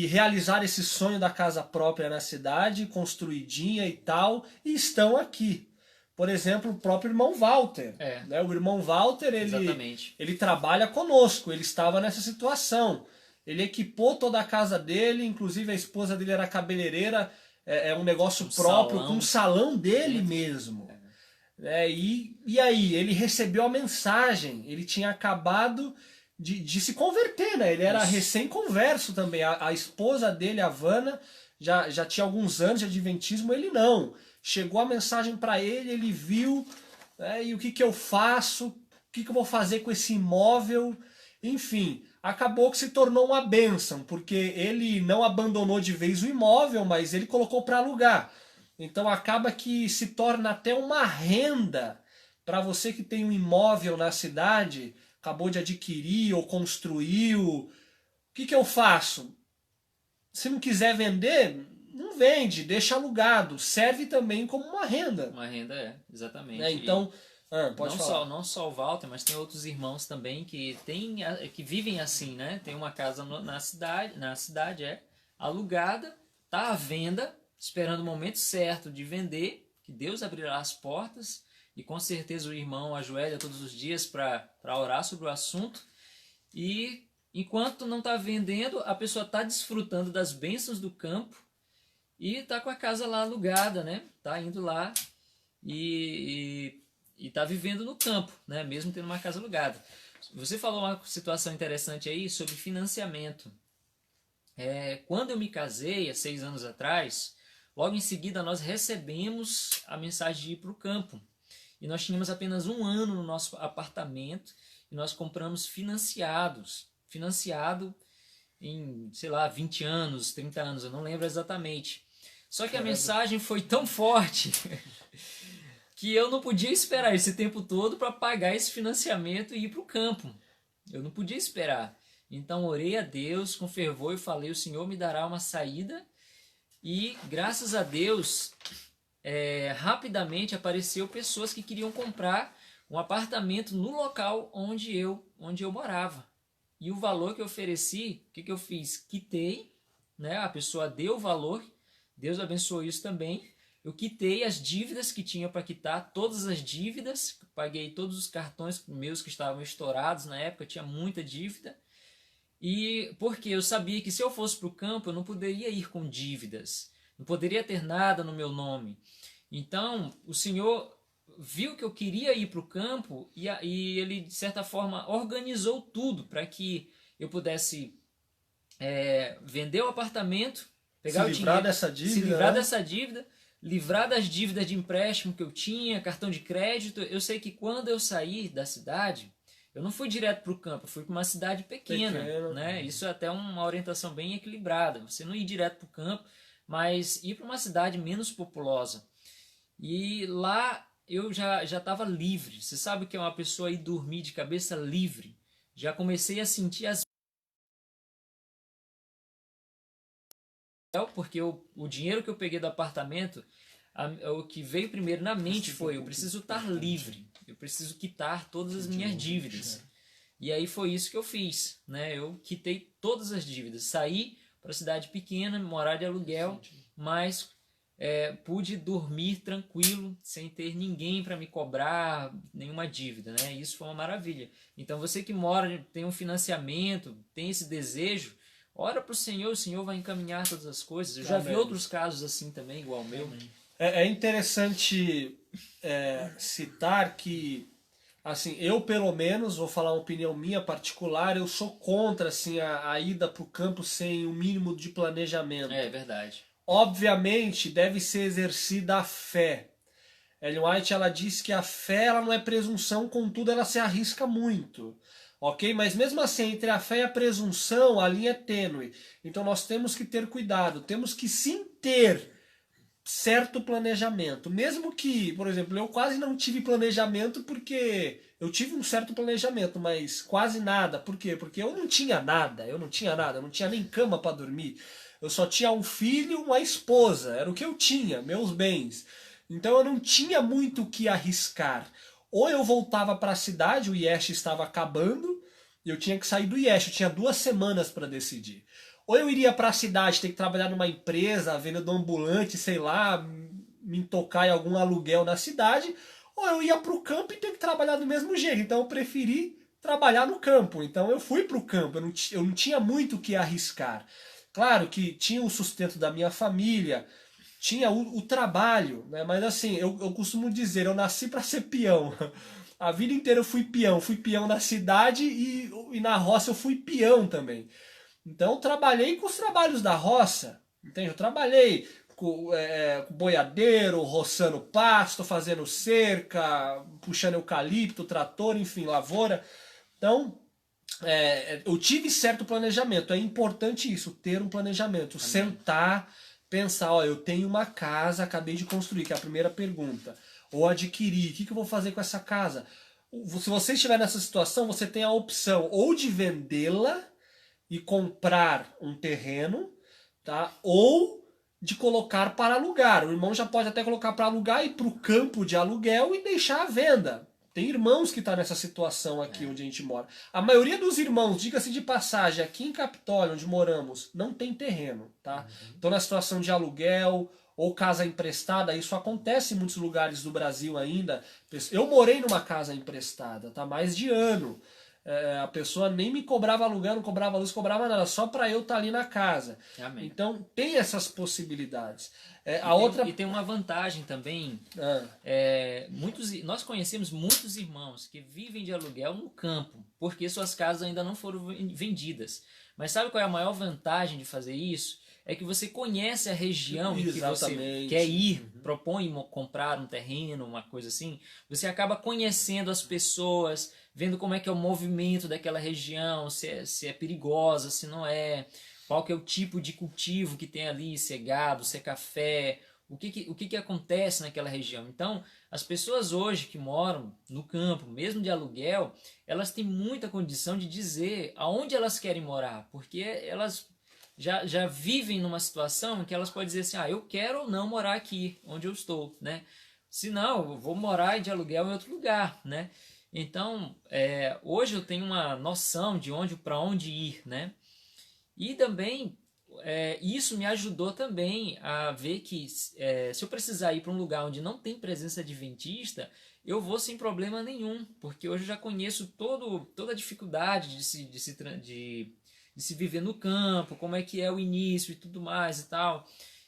realizaram esse sonho da casa própria na cidade, construidinha e tal, e estão aqui. Por exemplo, o próprio irmão Walter. Né? O irmão Walter, ele trabalha conosco, ele estava nessa situação. Ele equipou toda a casa dele, inclusive a esposa dele era cabeleireira, um negócio próprio, com um salão dele mesmo. E aí, ele recebeu a mensagem, ele tinha acabado de se converter, né? Ele era recém-converso também. A esposa dele, a Vana, já tinha alguns anos de adventismo, ele não. Chegou a mensagem para ele, ele viu, e o que eu faço? O que eu vou fazer com esse imóvel? Enfim, acabou que se tornou uma bênção, porque ele não abandonou de vez o imóvel, mas ele colocou para alugar. Então acaba que se torna até uma renda para você que tem um imóvel na cidade, acabou de adquirir ou construiu. O que eu faço? Se não quiser vender, não vende, deixa alugado, serve também como uma renda. Uma renda, exatamente. Né? Então, pode falar. Não só o Walter, mas tem outros irmãos também que vivem assim, né? Tem uma casa na cidade alugada, tá à venda, esperando o momento certo de vender, que Deus abrirá as portas, e com certeza o irmão ajoelha todos os dias para orar sobre o assunto, e enquanto não está vendendo, a pessoa está desfrutando das bênçãos do campo e está com a casa lá alugada, né? Está indo lá e está vivendo no campo, né? Mesmo tendo uma casa alugada. Você falou uma situação interessante aí sobre financiamento. Quando eu me casei, há 6 anos atrás, logo em seguida nós recebemos a mensagem de ir para o campo. E nós tínhamos apenas 1 ano no nosso apartamento e nós compramos financiado em, sei lá, 20 anos, 30 anos, eu não lembro exatamente. Só que a mensagem foi tão forte que eu não podia esperar esse tempo todo para pagar esse financiamento e ir para o campo. Eu não podia esperar. Então orei a Deus com fervor e falei, o Senhor me dará uma saída. E graças a Deus, rapidamente apareceu pessoas que queriam comprar um apartamento no local onde eu morava. E o valor que eu ofereci, o que eu fiz? Quitei, né? A pessoa deu o valor, Deus abençoou isso também. Eu quitei as dívidas que tinha para quitar, todas as dívidas, paguei todos os cartões meus que estavam estourados na época, tinha muita dívida. E porque eu sabia que se eu fosse para o campo, eu não poderia ir com dívidas, não poderia ter nada no meu nome. Então, o Senhor viu que eu queria ir para o campo e Ele, de certa forma, organizou tudo para que eu pudesse vender o apartamento, pegar o dinheiro, se livrar dessa dívida, livrar das dívidas de empréstimo que eu tinha, cartão de crédito. Eu sei que quando eu saí da cidade, eu não fui direto para o campo, eu fui para uma cidade pequena, né? Isso é até uma orientação bem equilibrada. Você não ir direto para o campo, mas ir para uma cidade menos populosa. E lá eu já estava livre. Você sabe o que é uma pessoa ir dormir de cabeça livre? Já comecei a sentir porque o dinheiro que eu peguei do apartamento, o que veio primeiro na mente foi, eu preciso estar livre, eu preciso quitar todas as minhas dívidas. E aí foi isso que eu fiz, né? Eu quitei todas as dívidas, saí para a cidade pequena, morar de aluguel, mas pude dormir tranquilo, sem ter ninguém para me cobrar nenhuma dívida, né? Isso foi uma maravilha. Então você que mora, tem um financiamento, tem esse desejo, ora para o Senhor vai encaminhar todas as coisas. Eu já vi outros casos assim também, igual ao meu. É interessante citar que, assim, eu pelo menos, vou falar uma opinião minha particular, eu sou contra assim, a ida para o campo sem o mínimo de planejamento. É verdade. Obviamente deve ser exercida a fé. Ellen White, ela diz que a fé ela não é presunção, contudo ela se arrisca muito. Ok? Mas mesmo assim, entre a fé e a presunção, a linha é tênue. Então nós temos que ter cuidado, temos que sim ter certo planejamento. Mesmo que, por exemplo, eu quase não tive planejamento porque eu tive um certo planejamento, mas quase nada. Por quê? Porque eu não tinha nada, eu não tinha nem cama para dormir. Eu só tinha um filho, uma esposa, era o que eu tinha, meus bens. Então eu não tinha muito o que arriscar. Ou eu voltava para a cidade, o IESH estava acabando, e eu tinha que sair do IESH, eu tinha 2 semanas para decidir. Ou eu iria para a cidade, ter que trabalhar numa empresa, vendendo ambulante, sei lá, me tocar em algum aluguel na cidade, ou eu ia para o campo e ter que trabalhar do mesmo jeito. Então eu preferi trabalhar no campo. Então eu fui para o campo, eu não tinha muito o que arriscar. Claro que tinha o sustento da minha família, tinha o trabalho, né? Mas assim, eu costumo dizer, eu nasci para ser peão. A vida inteira eu fui peão na cidade e na roça eu fui peão também. Então eu trabalhei com os trabalhos da roça, entende? Eu trabalhei com boiadeiro, roçando pasto, fazendo cerca, puxando eucalipto, trator, enfim, lavoura. Então eu tive certo planejamento, é importante isso, ter um planejamento, sentar, pensar, ó, eu tenho uma casa, acabei de construir, que é a primeira pergunta, ou adquirir, o que eu vou fazer com essa casa? Se você estiver nessa situação, você tem a opção ou de vendê-la e comprar um terreno, tá? Ou de colocar para alugar. O irmão já pode até colocar para alugar, ir para o campo de aluguel e deixar à venda. Tem irmãos que estão nessa situação aqui onde a gente mora. A maioria dos irmãos, diga-se de passagem, aqui em Capitólio, onde moramos, não tem terreno, tá? Estão na situação de aluguel ou casa emprestada. Isso acontece em muitos lugares do Brasil ainda. Eu morei numa casa emprestada, tá? Mais de ano. A pessoa nem me cobrava aluguel, não cobrava luz, cobrava nada, só para eu estar ali na casa. Amém. Então tem essas possibilidades. E tem uma vantagem também. Nós conhecemos muitos irmãos que vivem de aluguel no campo, porque suas casas ainda não foram vendidas. Mas sabe qual é a maior vantagem de fazer isso? É que você conhece a região em que você quer ir, propõe comprar um terreno, uma coisa assim. Você acaba conhecendo as pessoas, vendo como é que é o movimento daquela região, se é perigosa, se não é, qual que é o tipo de cultivo que tem ali, se é gado, se é café, o que acontece naquela região. Então, as pessoas hoje que moram no campo, mesmo de aluguel, elas têm muita condição de dizer aonde elas querem morar, porque elas já vivem numa situação em que elas podem dizer assim, eu quero ou não morar aqui, onde eu estou, né? Se não, eu vou morar de aluguel em outro lugar, né? Então, hoje eu tenho uma noção de para onde ir, né? E também, isso me ajudou também a ver que se eu precisar ir para um lugar onde não tem presença adventista, eu vou sem problema nenhum, porque hoje eu já conheço toda a dificuldade de se viver no campo, como é que é o início e tudo mais e tal.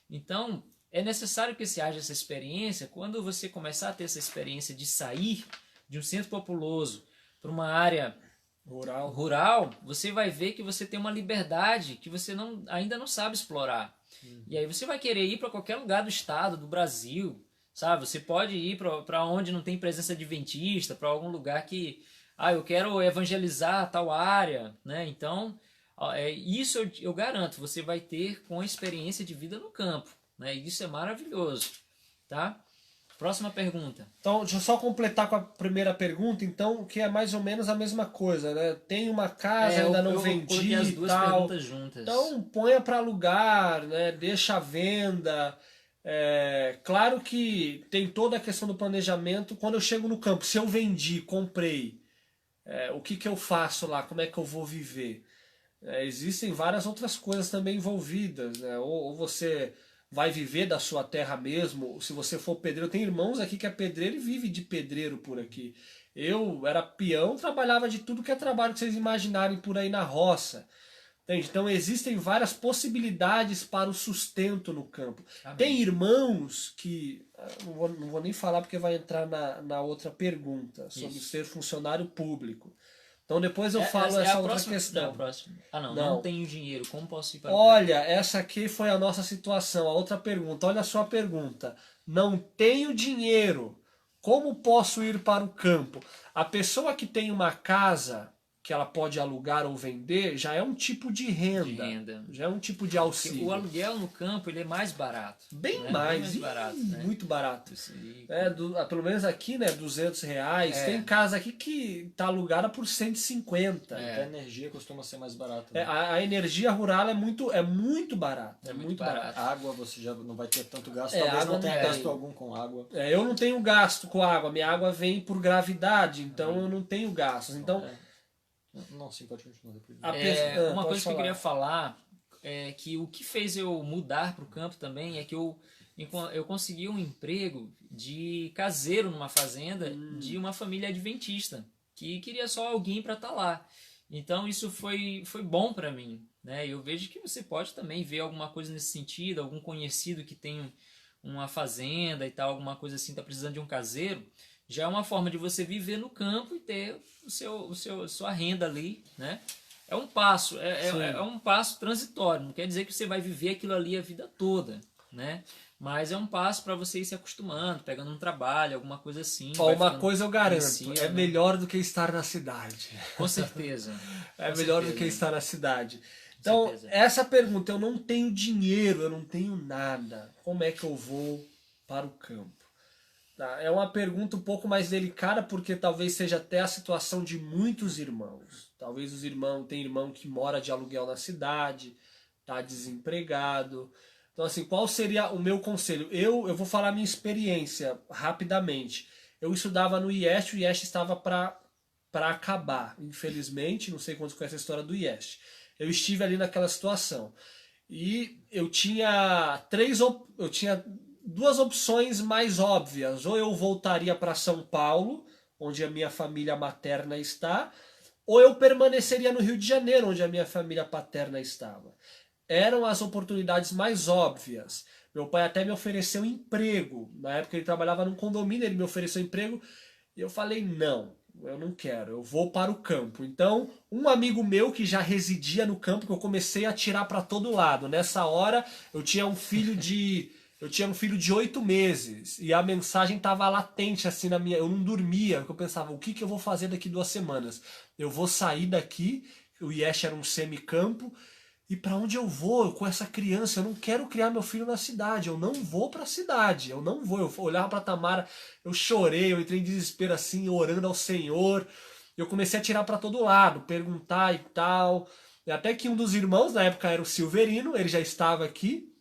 Então, é necessário que se haja essa experiência. Quando você começar a ter essa experiência de sair de um centro populoso para uma área rural, você vai ver que você tem uma liberdade que você ainda não sabe explorar. E aí você vai querer ir para qualquer lugar do estado, do Brasil, sabe? Você pode ir para onde não tem presença adventista, para algum lugar que eu quero evangelizar tal área, né? Então, isso eu garanto, você vai ter com a experiência de vida no campo, né? Isso é maravilhoso, tá? Próxima pergunta. Então, deixa eu só completar com a primeira pergunta, então, que é mais ou menos a mesma coisa, né? Tem uma casa, ainda não vendi as e duas tal. perguntas juntas. Então, ponha para alugar, né? Deixa à venda. Claro que tem toda a questão do planejamento. Quando eu chego no campo, se eu vendi, comprei, o que eu faço lá? Como é que eu vou viver? Existem várias outras coisas também envolvidas, né? Ou você vai viver da sua terra mesmo, se você for pedreiro. Tem irmãos aqui que é pedreiro e vive de pedreiro por aqui. Eu era peão, trabalhava de tudo que é trabalho que vocês imaginarem por aí na roça. Entende? Então existem várias possibilidades para o sustento no campo. Amém. Tem irmãos que... Não vou nem falar porque vai entrar na outra pergunta, sobre ser funcionário público. Então depois eu falo essa outra questão. Não tenho dinheiro, como posso ir para Olha, essa aqui foi a nossa situação. A outra pergunta, olha a sua pergunta. Não tenho dinheiro, como posso ir para o campo? A pessoa que tem uma casa que ela pode alugar ou vender, já é um tipo de renda. Já é um tipo de auxílio. Porque o aluguel no campo ele é mais barato. Bem mais barato. Né? Muito barato. Pelo menos aqui, né, R$200. Tem casa aqui que está alugada por 150. A energia costuma ser mais barata. Né? A energia rural é muito barata. É muito barato. A água você já não vai ter tanto gasto. Talvez não tenha gasto algum com água. Eu não tenho gasto com água. Minha água vem por gravidade, então eu não tenho gastos. Então... Não, sim, pode continuar depois. Uma coisa que eu queria falar é que o que fez eu mudar para o campo também é que eu consegui um emprego de caseiro numa fazenda de uma família adventista que queria só alguém para estar lá. Então isso foi bom para mim, né? Eu vejo que você pode também ver alguma coisa nesse sentido, algum conhecido que tem uma fazenda e tal, alguma coisa assim, tá precisando de um caseiro. Já é uma forma de você viver no campo e ter sua renda ali, né? É um passo, é um passo transitório. Não quer dizer que você vai viver aquilo ali a vida toda, né? Mas é um passo para você ir se acostumando, pegando um trabalho, alguma coisa assim. Uma coisa eu garanto, é melhor do que estar na cidade. Com certeza. Melhor do que estar na cidade. Então, essa pergunta, eu não tenho dinheiro, eu não tenho nada. Como é que eu vou para o campo? É uma pergunta um pouco mais delicada, porque talvez seja até a situação de muitos irmãos. Talvez tem irmão que mora de aluguel na cidade, está desempregado, Então, assim, qual seria o meu conselho? Eu vou falar a minha experiência rapidamente. Eu estudava no IEST, o IEST estava para acabar, infelizmente. Não sei quantos conhecem a história do IEST. Eu estive ali naquela situação. E eu tinha duas opções mais óbvias. Ou eu voltaria para São Paulo, onde a minha família materna está, ou eu permaneceria no Rio de Janeiro, onde a minha família paterna estava. Eram as oportunidades mais óbvias. Meu pai até me ofereceu emprego. Na época ele trabalhava num condomínio, ele me ofereceu emprego e eu falei, não, eu não quero, eu vou para o campo. Então, um amigo meu que já residia no campo, que eu comecei a tirar para todo lado. Nessa hora, eu tinha um filho de 8 meses e a mensagem estava latente assim na minha. Eu não dormia, porque eu pensava, o que que eu vou fazer daqui 2 semanas? Eu vou sair daqui, o IESH era um semicampo, e para onde eu vou com essa criança? Eu não quero criar meu filho na cidade, eu não vou para a cidade, eu não vou. Eu olhava para Tamara, eu chorei, eu entrei em desespero assim, orando ao Senhor. Eu comecei a tirar para todo lado, perguntar e tal. E até que um dos irmãos, na época era o Silverino, ele já estava aqui.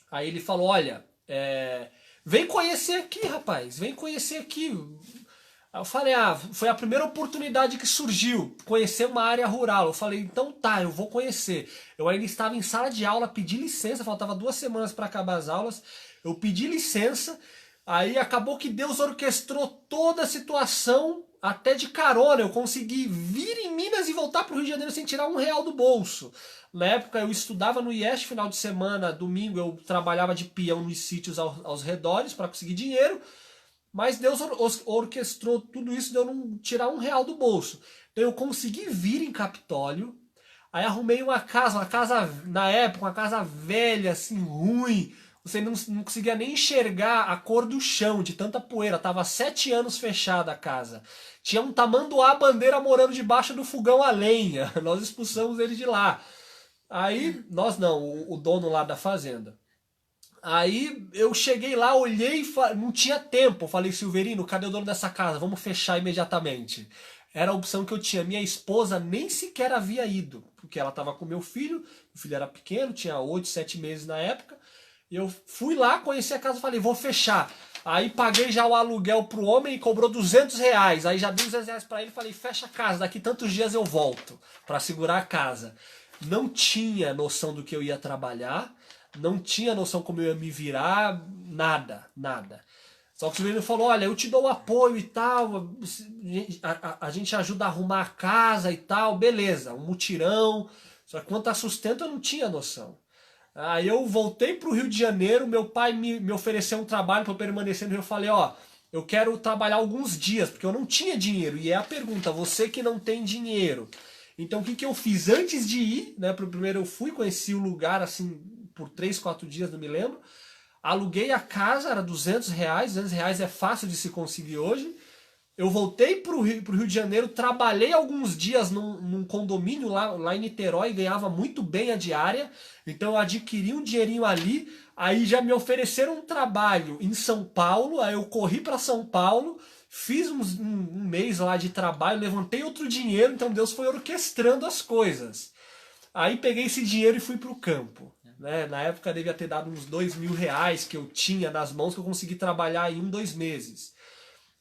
Aí ele falou, olha, vem conhecer aqui, rapaz, vem conhecer aqui. Aí eu falei, foi a primeira oportunidade que surgiu, conhecer uma área rural. Eu falei, então tá, eu vou conhecer. Eu ainda estava em sala de aula, pedi licença, faltava 2 semanas para acabar as aulas. Eu pedi licença, aí acabou que Deus orquestrou toda a situação, até de carona. Eu consegui vir em Minas e voltar para o Rio de Janeiro sem tirar R$ 1 do bolso. Na época eu estudava no IEST, final de semana, domingo eu trabalhava de peão nos sítios aos redores para conseguir dinheiro. Mas Deus orquestrou tudo isso de eu não tirar R$ 1 do bolso. Então eu consegui vir em Capitólio. Aí arrumei uma casa na época, uma casa velha, assim, ruim. Você não conseguia nem enxergar a cor do chão, de tanta poeira. Tava 7 anos fechada a casa. Tinha um tamanduá bandeira morando debaixo do fogão a lenha. Nós expulsamos ele de lá. Aí, nós não, o dono lá da fazenda. Aí eu cheguei lá, olhei e não tinha tempo. Eu falei, Silverino, cadê o dono dessa casa? Vamos fechar imediatamente. Era a opção que eu tinha. Minha esposa nem sequer havia ido, porque ela estava com meu filho era pequeno, tinha 8, 7 meses na época. Eu fui lá, conheci a casa e falei, vou fechar. Aí paguei já o aluguel pro homem e cobrou R$ 200. Aí já dei R$ 200 para ele e falei, fecha a casa, daqui tantos dias eu volto para segurar a casa. Não tinha noção do que eu ia trabalhar. Não tinha noção como eu ia me virar, nada. Só que o Silverino falou, olha, eu te dou apoio e tal, a gente ajuda a arrumar a casa e tal, beleza, um mutirão. Só que quanto a sustento eu não tinha noção. Aí eu voltei para o Rio de Janeiro, meu pai me ofereceu um trabalho para eu permanecer no Rio. Eu falei, eu quero trabalhar alguns dias, porque eu não tinha dinheiro. E é a pergunta, você que não tem dinheiro. Então o que eu fiz antes de ir, né? Primeiro eu fui, conheci o lugar assim por 3, 4 dias, não me lembro. Aluguei a casa, era R$ 200. R$ 200 é fácil de se conseguir hoje. Eu voltei para o Rio de Janeiro, trabalhei alguns dias num condomínio lá em Niterói, ganhava muito bem a diária. Então eu adquiri um dinheirinho ali. Aí já me ofereceram um trabalho em São Paulo, aí eu corri para São Paulo. Fiz um mês lá de trabalho, levantei outro dinheiro, então Deus foi orquestrando as coisas. Aí peguei esse dinheiro e fui para o campo. Né? Na época devia ter dado uns R$ 2.000 que eu tinha nas mãos, que eu consegui trabalhar em 1, 2 meses.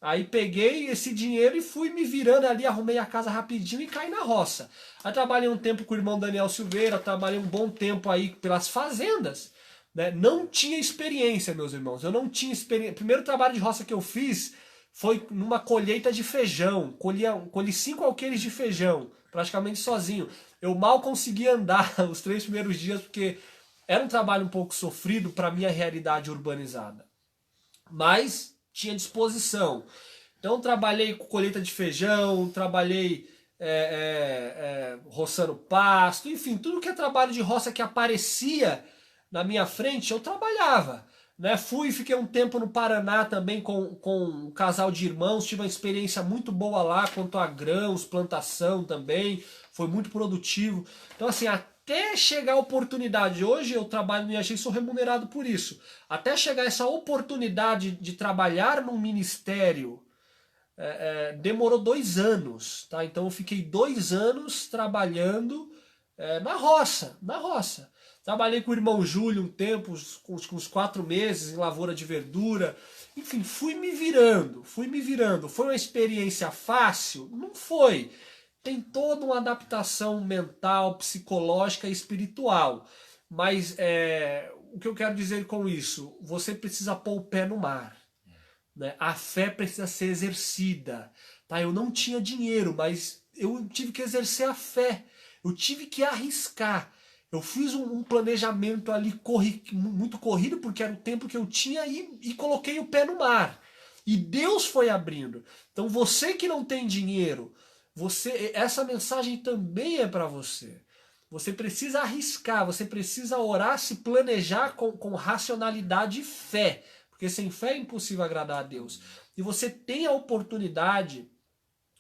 Aí peguei esse dinheiro e fui me virando ali, arrumei a casa rapidinho e caí na roça. Aí trabalhei um tempo com o irmão Daniel Silveira, trabalhei um bom tempo aí pelas fazendas. Né? Não tinha experiência, meus irmãos, eu não tinha experiência. O primeiro trabalho de roça que eu fiz foi numa colheita de feijão. Colhi 5 alqueires de feijão, praticamente sozinho. Eu mal consegui andar os 3 primeiros dias, porque era um trabalho um pouco sofrido para a minha realidade urbanizada. Mas tinha disposição. Então trabalhei com colheita de feijão, trabalhei roçando pasto, enfim, tudo que é trabalho de roça que aparecia na minha frente, eu trabalhava. Né? Fiquei um tempo no Paraná também com um casal de irmãos, tive uma experiência muito boa lá quanto a grãos, plantação também, foi muito produtivo. Então assim, até chegar a oportunidade, hoje eu trabalho no IAG e sou remunerado por isso, até chegar essa oportunidade de trabalhar num ministério, demorou 2 anos, tá? Então eu fiquei 2 anos trabalhando na roça. Trabalhei com o irmão Júlio um tempo, uns 4 meses em lavoura de verdura. Enfim, fui me virando. Foi uma experiência fácil? Não foi. Tem toda uma adaptação mental, psicológica e espiritual. Mas o que eu quero dizer com isso? Você precisa pôr o pé no mar. Né? A fé precisa ser exercida. Tá? Eu não tinha dinheiro, mas eu tive que exercer a fé. Eu tive que arriscar. Eu fiz um planejamento ali muito corrido, porque era o tempo que eu tinha, e coloquei o pé no mar. E Deus foi abrindo. Então você que não tem dinheiro, essa mensagem também é para você. Você precisa arriscar, você precisa orar, se planejar com racionalidade e fé. Porque sem fé é impossível agradar a Deus. E você tem a oportunidade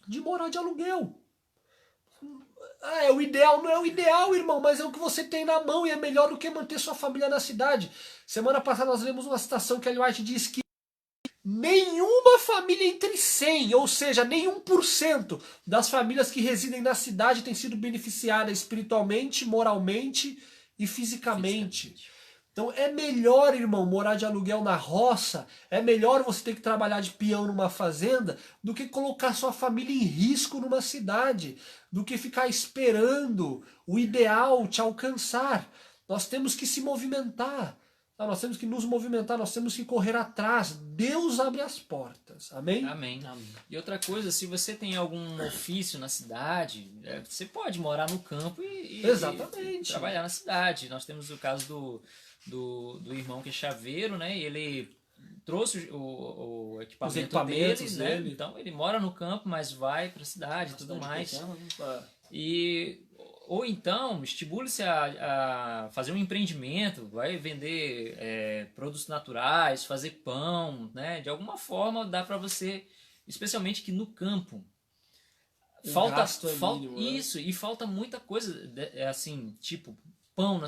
de morar de aluguel. É o ideal, não é o ideal, irmão, mas é o que você tem na mão e é melhor do que manter sua família na cidade. Semana passada nós lemos uma citação que a Ellen White diz que nenhuma família entre 100, ou seja, nenhum por cento das famílias que residem na cidade tem sido beneficiada espiritualmente, moralmente e fisicamente. Então é melhor, irmão, morar de aluguel na roça, é melhor você ter que trabalhar de peão numa fazenda, do que colocar sua família em risco numa cidade, do que ficar esperando o ideal te alcançar. Nós temos que se movimentar, tá? Nós temos que nos movimentar, nós temos que correr atrás. Deus abre as portas, amém? Amém. E outra coisa, se você tem algum ofício na cidade, você pode morar no campo Exatamente. e trabalhar na cidade. Nós temos o caso do irmão que é chaveiro, né? E ele trouxe o equipamento dele, né? Então ele mora no campo, mas vai para a cidade e tudo mais. Pequena, Ou então estimule-se a fazer um empreendimento, vai vender produtos naturais, fazer pão, né? De alguma forma dá para você, especialmente que no campo falta mínimo, isso, e falta muita coisa, assim, tipo pão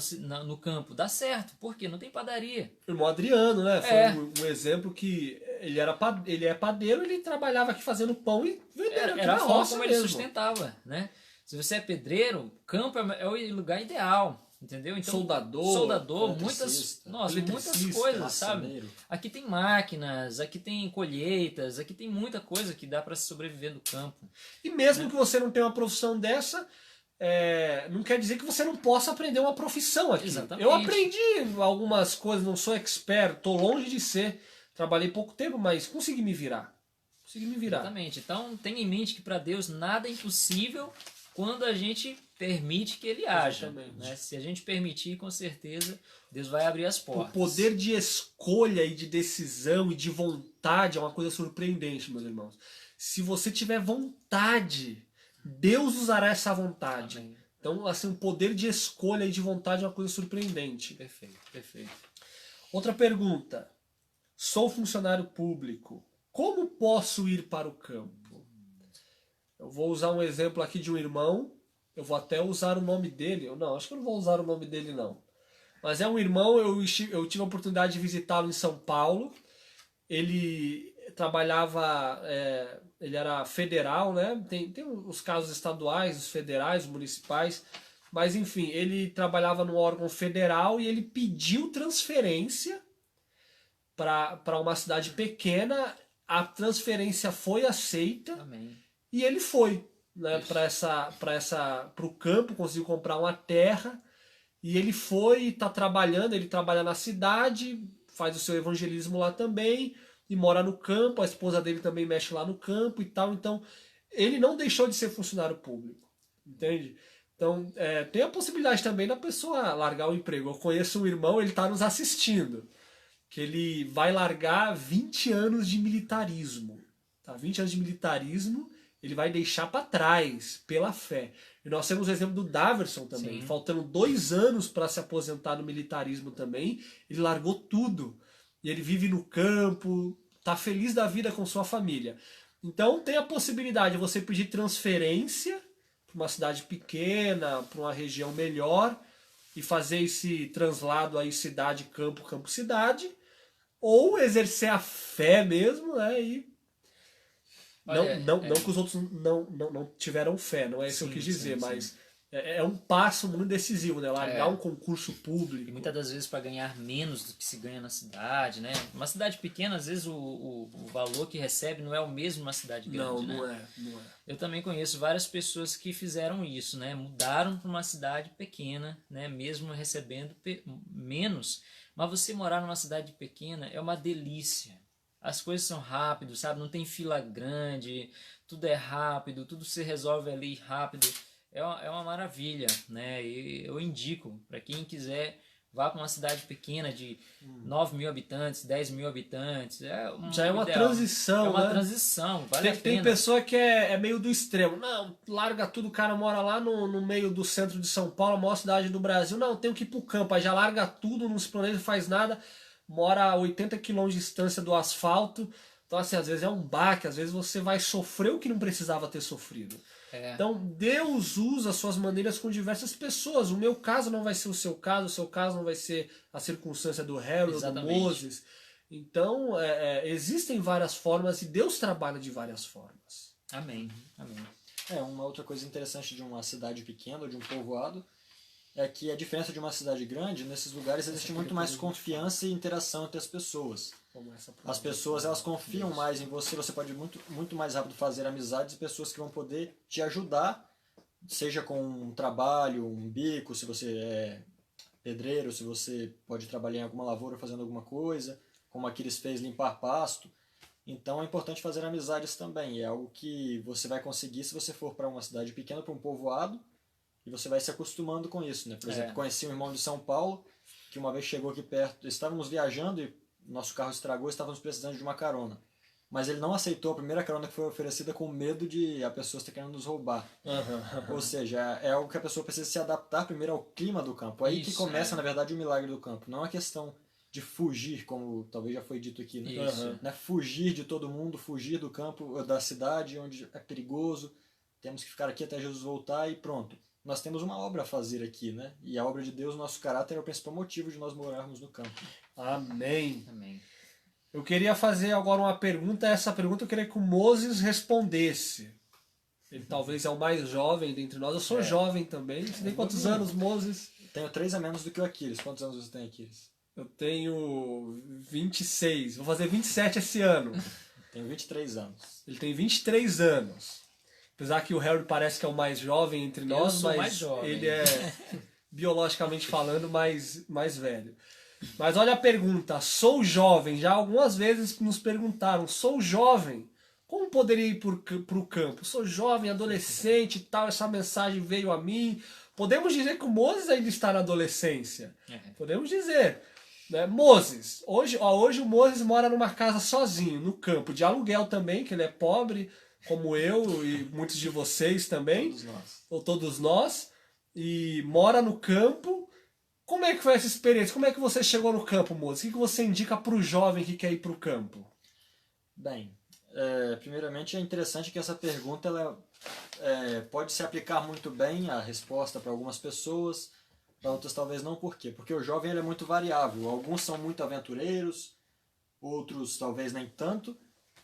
no campo, dá certo, porque não tem padaria. O irmão Adriano, né? Foi um exemplo que ele é padeiro, ele trabalhava aqui fazendo pão e vendendo. Era a forma como ele sustentava, né? Se você é pedreiro, campo é o lugar ideal, entendeu? Então, soldador, muitas coisas, sabe? Aqui tem máquinas, aqui tem colheitas, aqui tem muita coisa que dá para sobreviver no campo. E mesmo que você não tenha uma profissão dessa, não quer dizer que você não possa aprender uma profissão aqui. Exatamente. Eu aprendi algumas coisas, não sou expert, estou longe de ser. Trabalhei pouco tempo, mas consegui me virar. Exatamente. Então tenha em mente que para Deus nada é impossível quando a gente permite que Ele haja. Né? Se a gente permitir, com certeza, Deus vai abrir as portas. O poder de escolha e de decisão e de vontade é uma coisa surpreendente, meus irmãos. Se você tiver vontade, Deus usará essa vontade. Amém. Então, assim, o poder de escolha e de vontade é uma coisa surpreendente. Perfeito. Outra pergunta. Sou funcionário público. Como posso ir para o campo? Eu vou usar um exemplo aqui de um irmão. Eu vou até usar o nome dele. Não, acho que eu não vou usar o nome dele, não. Mas é um irmão, eu tive a oportunidade de visitá-lo em São Paulo. Ele trabalhava, ele era federal, né? Tem os casos estaduais, os federais, os municipais, mas enfim, ele trabalhava no órgão federal e ele pediu transferência para uma cidade pequena. A transferência foi aceita. Amém. E ele foi, né, para o campo, conseguiu comprar uma terra e ele foi, está trabalhando, ele trabalha na cidade, faz o seu evangelismo lá também e mora no campo, a esposa dele também mexe lá no campo e tal, então ele não deixou de ser funcionário público, entende? Então tem a possibilidade também da pessoa largar o emprego. Eu conheço um irmão, ele está nos assistindo, que ele vai largar 20 anos de militarismo, tá? 20 anos de militarismo ele vai deixar para trás pela fé. E nós temos o exemplo do Daverson também, faltando 2 anos para se aposentar no militarismo também, ele largou tudo. E ele vive no campo, está feliz da vida com sua família. Então tem a possibilidade de você pedir transferência para uma cidade pequena, para uma região melhor, e fazer esse translado aí cidade-campo, campo-cidade, ou exercer a fé mesmo, né, e não que os outros não tiveram fé, não é isso que eu quis dizer, mas é um passo muito decisivo, né? Largar É. um concurso público. E muitas das vezes para ganhar menos do que se ganha na cidade, né? Uma cidade pequena, às vezes o valor que recebe não é o mesmo numa cidade grande, Não, né? não é. Eu também conheço várias pessoas que fizeram isso, né? Mudaram para uma cidade pequena, né? Mesmo recebendo menos. Mas você morar numa cidade pequena é uma delícia. As coisas são rápidas, sabe? Não tem fila grande, tudo é rápido, tudo se resolve ali rápido. É uma maravilha, né? E eu indico para quem quiser, vá para uma cidade pequena de 9 mil habitantes, 10 mil habitantes. Já é uma ideal. transição, É uma né? transição, vale a Tem pena. pessoa que é meio do extremo. Não, larga tudo, o cara mora lá no meio do centro de São Paulo, a maior cidade do Brasil. Não, tenho que ir pro campo. Aí já larga tudo, não se planeja, faz nada. Mora a 80 quilômetros de distância do asfalto. Então, assim, às vezes é um baque, às vezes você vai sofrer o que não precisava ter sofrido. É. Então, Deus usa suas maneiras com diversas pessoas. O meu caso não vai ser o seu caso não vai ser a circunstância do Harry ou do Exatamente. Moses. Então, existem várias formas e Deus trabalha de várias formas. Amém. Amém. Uma outra coisa interessante de uma cidade pequena ou de um povoado é que a diferença de uma cidade grande, nesses lugares existe muito mais confiança e interação entre as pessoas. As pessoas elas confiam mais em você, você pode muito mais rápido fazer amizades e pessoas que vão poder te ajudar, seja com um trabalho, um bico, se você é pedreiro, se você pode trabalhar em alguma lavoura fazendo alguma coisa, como Aquiles fez, limpar pasto. Então é importante fazer amizades também, é algo que você vai conseguir se você for para uma cidade pequena, para um povoado, e você vai se acostumando com isso, né? Por exemplo, conheci um irmão de São Paulo, que uma vez chegou aqui perto, estávamos viajando e nosso carro estragou e estávamos precisando de uma carona. Mas ele não aceitou a primeira carona que foi oferecida com medo de a pessoa estar querendo nos roubar. Ou seja, é algo que a pessoa precisa se adaptar primeiro ao clima do campo. Aí que começa, na verdade, o milagre do campo. Não é uma questão de fugir, como talvez já foi dito aqui, né? Não é fugir de todo mundo, fugir do campo, da cidade, onde é perigoso. Temos que ficar aqui até Jesus voltar e pronto. Nós temos uma obra a fazer aqui, né? E a obra de Deus, o nosso caráter, é o principal motivo de nós morarmos no campo. Amém. Amém. Eu queria fazer agora uma pergunta. Essa pergunta eu queria que o Moses respondesse. Ele talvez é o mais jovem dentre nós. Eu sou jovem também. Você tem quantos anos, Moses? Tenho 3 a menos do que o Aquiles. Quantos anos você tem, Aquiles? Eu tenho 26. Vou fazer 27 esse ano. Tenho 23 anos. Ele tem 23 anos. Apesar que o Harry parece que é o mais jovem entre nós, sou mas mais jovem. ele é, biologicamente falando, mais velho. Mas olha a pergunta, sou jovem, já algumas vezes nos perguntaram, sou jovem, como poderia ir para o campo? Sou jovem, adolescente e tal, essa mensagem veio a mim. Podemos dizer que o Moses ainda está na adolescência. Podemos dizer. Né? Moses, hoje o Moses mora numa casa sozinho, no campo, de aluguel também, que ele é pobre, como eu e muitos de vocês também, Todos nós. ou todos nós, e mora no campo. Como é que foi essa experiência? Como é que você chegou no campo, Moses? O que você indica para o jovem que quer ir para o campo? Bem, primeiramente é interessante que essa pergunta ela, pode se aplicar muito bem a resposta para algumas pessoas, para outras talvez não. Por quê? Porque o jovem ele é muito variável. Alguns são muito aventureiros, outros talvez nem tanto,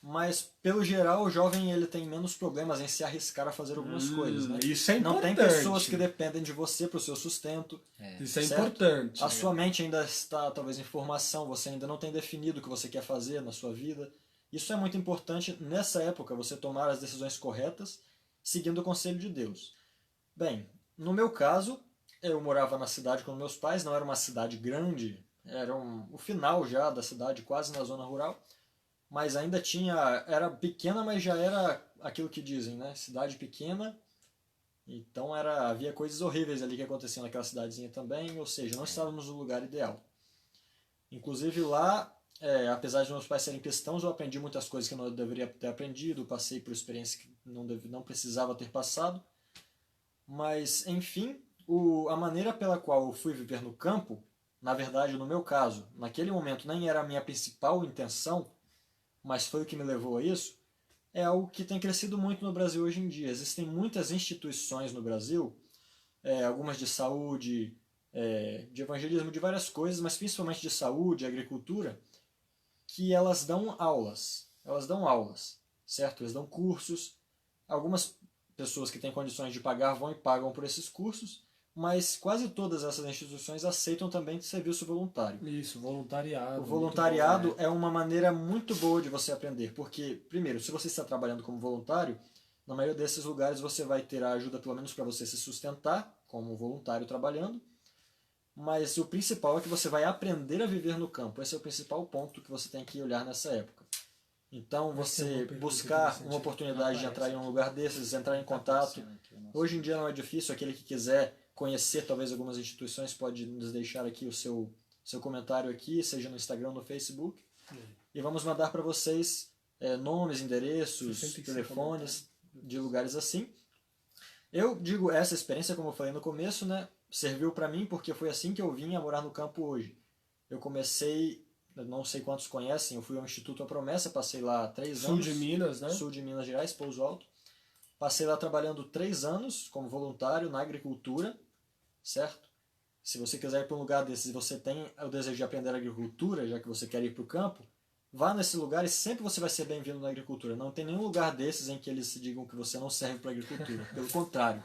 mas pelo geral o jovem ele tem menos problemas em se arriscar a fazer algumas coisas. Né? Isso é Não importante. tem pessoas que dependem de você para o seu sustento. Isso é certo? importante. A sua mente ainda está talvez em formação, você ainda não tem definido o que você quer fazer na sua vida. Isso é muito importante nessa época, você tomar as decisões corretas, seguindo o conselho de Deus. Bem, no meu caso, eu morava na cidade com meus pais, não era uma cidade grande, era o final já da cidade, quase na zona rural, mas ainda era pequena, mas já era aquilo que dizem, né? Cidade pequena, então havia coisas horríveis ali que aconteciam naquela cidadezinha também, ou seja, não estávamos no lugar ideal. Inclusive lá, apesar de meus pais serem cristãos, eu aprendi muitas coisas que eu não deveria ter aprendido, passei por experiências que não precisava ter passado, mas enfim, a maneira pela qual eu fui viver no campo, na verdade, no meu caso, naquele momento nem era a minha principal intenção, mas foi o que me levou a isso, é algo que tem crescido muito no Brasil hoje em dia. Existem muitas instituições no Brasil, algumas de saúde, de evangelismo, de várias coisas, mas principalmente de saúde, agricultura, que elas dão aulas. Elas dão aulas, certo? Eles dão cursos. Algumas pessoas que têm condições de pagar vão e pagam por esses cursos, mas quase todas essas instituições aceitam também serviço voluntário. Isso, voluntariado. O voluntariado é uma maneira muito boa de você aprender, porque, primeiro, se você está trabalhando como voluntário, na maioria desses lugares você vai ter a ajuda, pelo menos para você se sustentar, como voluntário trabalhando, mas o principal é que você vai aprender a viver no campo. Esse é o principal ponto que você tem que olhar nessa época. Então, você buscar uma oportunidade de entrar em um lugar desses, entrar em contato. Hoje em dia não é difícil, aquele que quiser conhecer talvez algumas instituições pode nos deixar aqui o seu comentário aqui, seja no Instagram ou no Facebook. E vamos mandar para vocês nomes, endereços, telefones de lugares assim. Eu digo, essa experiência, como eu falei no começo, né, serviu para mim porque foi assim que eu vim a morar no campo hoje. Eu comecei, não sei quantos conhecem, eu fui ao Instituto A Promessa, passei lá 3 anos. Sul de Minas, né? Sul de Minas Gerais, Pouso Alto. Passei lá trabalhando 3 anos como voluntário na agricultura, certo? Se você quiser ir para um lugar desses e você tem o desejo de aprender agricultura, já que você quer ir para o campo, vá nesse lugar e sempre você vai ser bem-vindo na agricultura. Não tem nenhum lugar desses em que eles digam que você não serve para a agricultura. Pelo contrário.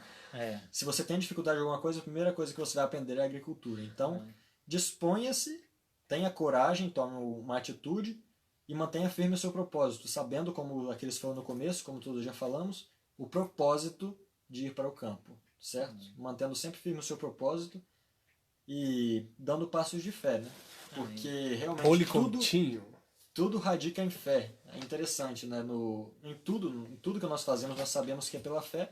Se você tem dificuldade em alguma coisa, a primeira coisa que você vai aprender é a agricultura. Então, disponha-se, tenha coragem, tome uma atitude e mantenha firme o seu propósito, sabendo, como aqueles falaram no começo, como todos já falamos, o propósito de ir para o campo, certo? Mantendo sempre firme o seu propósito e dando passos de fé, né? Porque realmente tudo radica em fé. É interessante, né? Em tudo que nós fazemos, nós sabemos que é pela fé,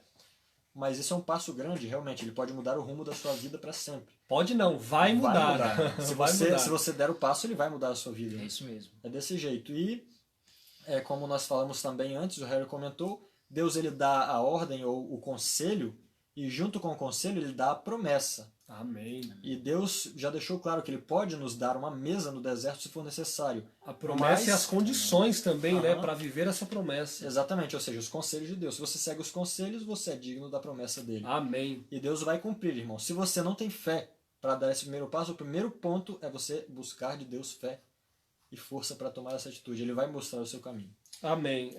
mas isso é um passo grande, realmente. Ele pode mudar o rumo da sua vida para sempre. Pode não, vai mudar. Se você der o passo, ele vai mudar a sua vida. É isso mesmo. É desse jeito. E, como nós falamos também antes, o Harry comentou, Deus ele dá a ordem ou o conselho, e junto com o conselho ele dá a promessa. Amém. E Deus já deixou claro que ele pode nos dar uma mesa no deserto se for necessário. A promessa e as condições também, né, para viver essa promessa. Exatamente, ou seja, os conselhos de Deus. Se você segue os conselhos, você é digno da promessa dele. Amém. E Deus vai cumprir, irmão. Se você não tem fé para dar esse primeiro passo, o primeiro ponto é você buscar de Deus fé e força para tomar essa atitude. Ele vai mostrar o seu caminho. Amém.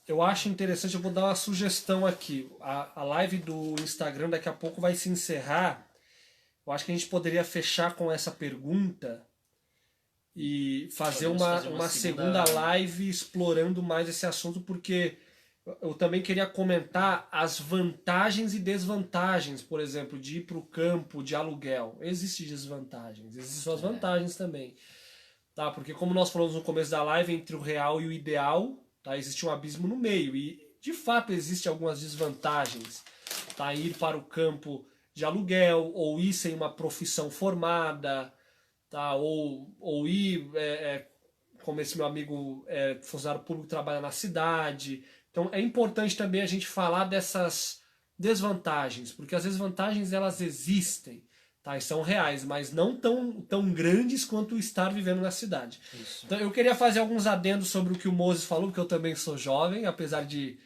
Eu acho interessante, eu vou dar uma sugestão aqui. A live do Instagram daqui a pouco vai se encerrar. Eu acho que a gente poderia fechar com essa pergunta e fazer uma segunda live explorando mais esse assunto, porque eu também queria comentar as vantagens e desvantagens, por exemplo, de ir para o campo de aluguel. Existem desvantagens, existem suas vantagens também. Tá? Porque como nós falamos no começo da live, entre o real e o ideal, tá? Existe um abismo no meio e de fato existem algumas desvantagens, tá? Ir para o campo de aluguel ou ir sem uma profissão formada, tá? Ou ir, como esse meu amigo funcionário público trabalha na cidade. Então é importante também a gente falar dessas desvantagens, porque as desvantagens elas existem, tá? E são reais, mas não tão grandes quanto estar vivendo na cidade. Isso. Então eu queria fazer alguns adendos sobre o que o Moses falou, porque eu também sou jovem, apesar de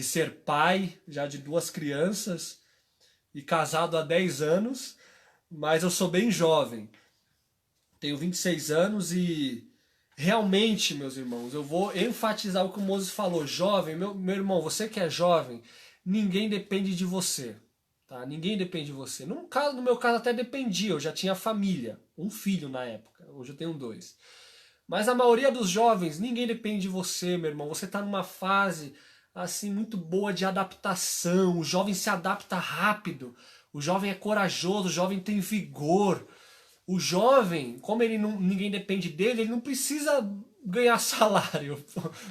ser pai já de 2 crianças e casado há 10 anos, mas eu sou bem jovem. Tenho 26 anos e realmente, meus irmãos, eu vou enfatizar o que o Moses falou. Jovem, meu irmão, você que é jovem, ninguém depende de você. Tá? Ninguém depende de você. No meu caso até dependia, eu já tinha família, um filho na época, hoje eu tenho 2. Mas a maioria dos jovens, ninguém depende de você, meu irmão. Você está numa fase assim muito boa de adaptação, o jovem se adapta rápido, o jovem é corajoso, o jovem tem vigor. O jovem, como ninguém depende dele, ele não precisa ganhar salário.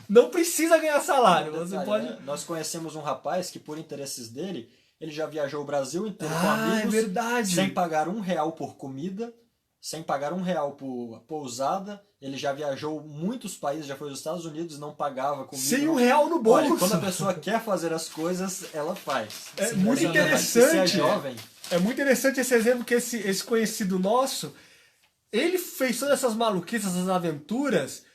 Não precisa ganhar salário. Você pode... Nós conhecemos um rapaz que, por interesses dele, ele já viajou o Brasil inteiro com amigos, é verdade. Sem pagar R$1 por comida, sem pagar R$1 por pousada. Ele já viajou muitos países, já foi aos Estados Unidos, não pagava comida. Sem R$1 no bolso. Olha, quando a pessoa quer fazer as coisas, ela faz. É muito interessante. Se é jovem... É muito interessante esse exemplo que esse conhecido nosso, ele fez todas essas maluquices, essas aventuras,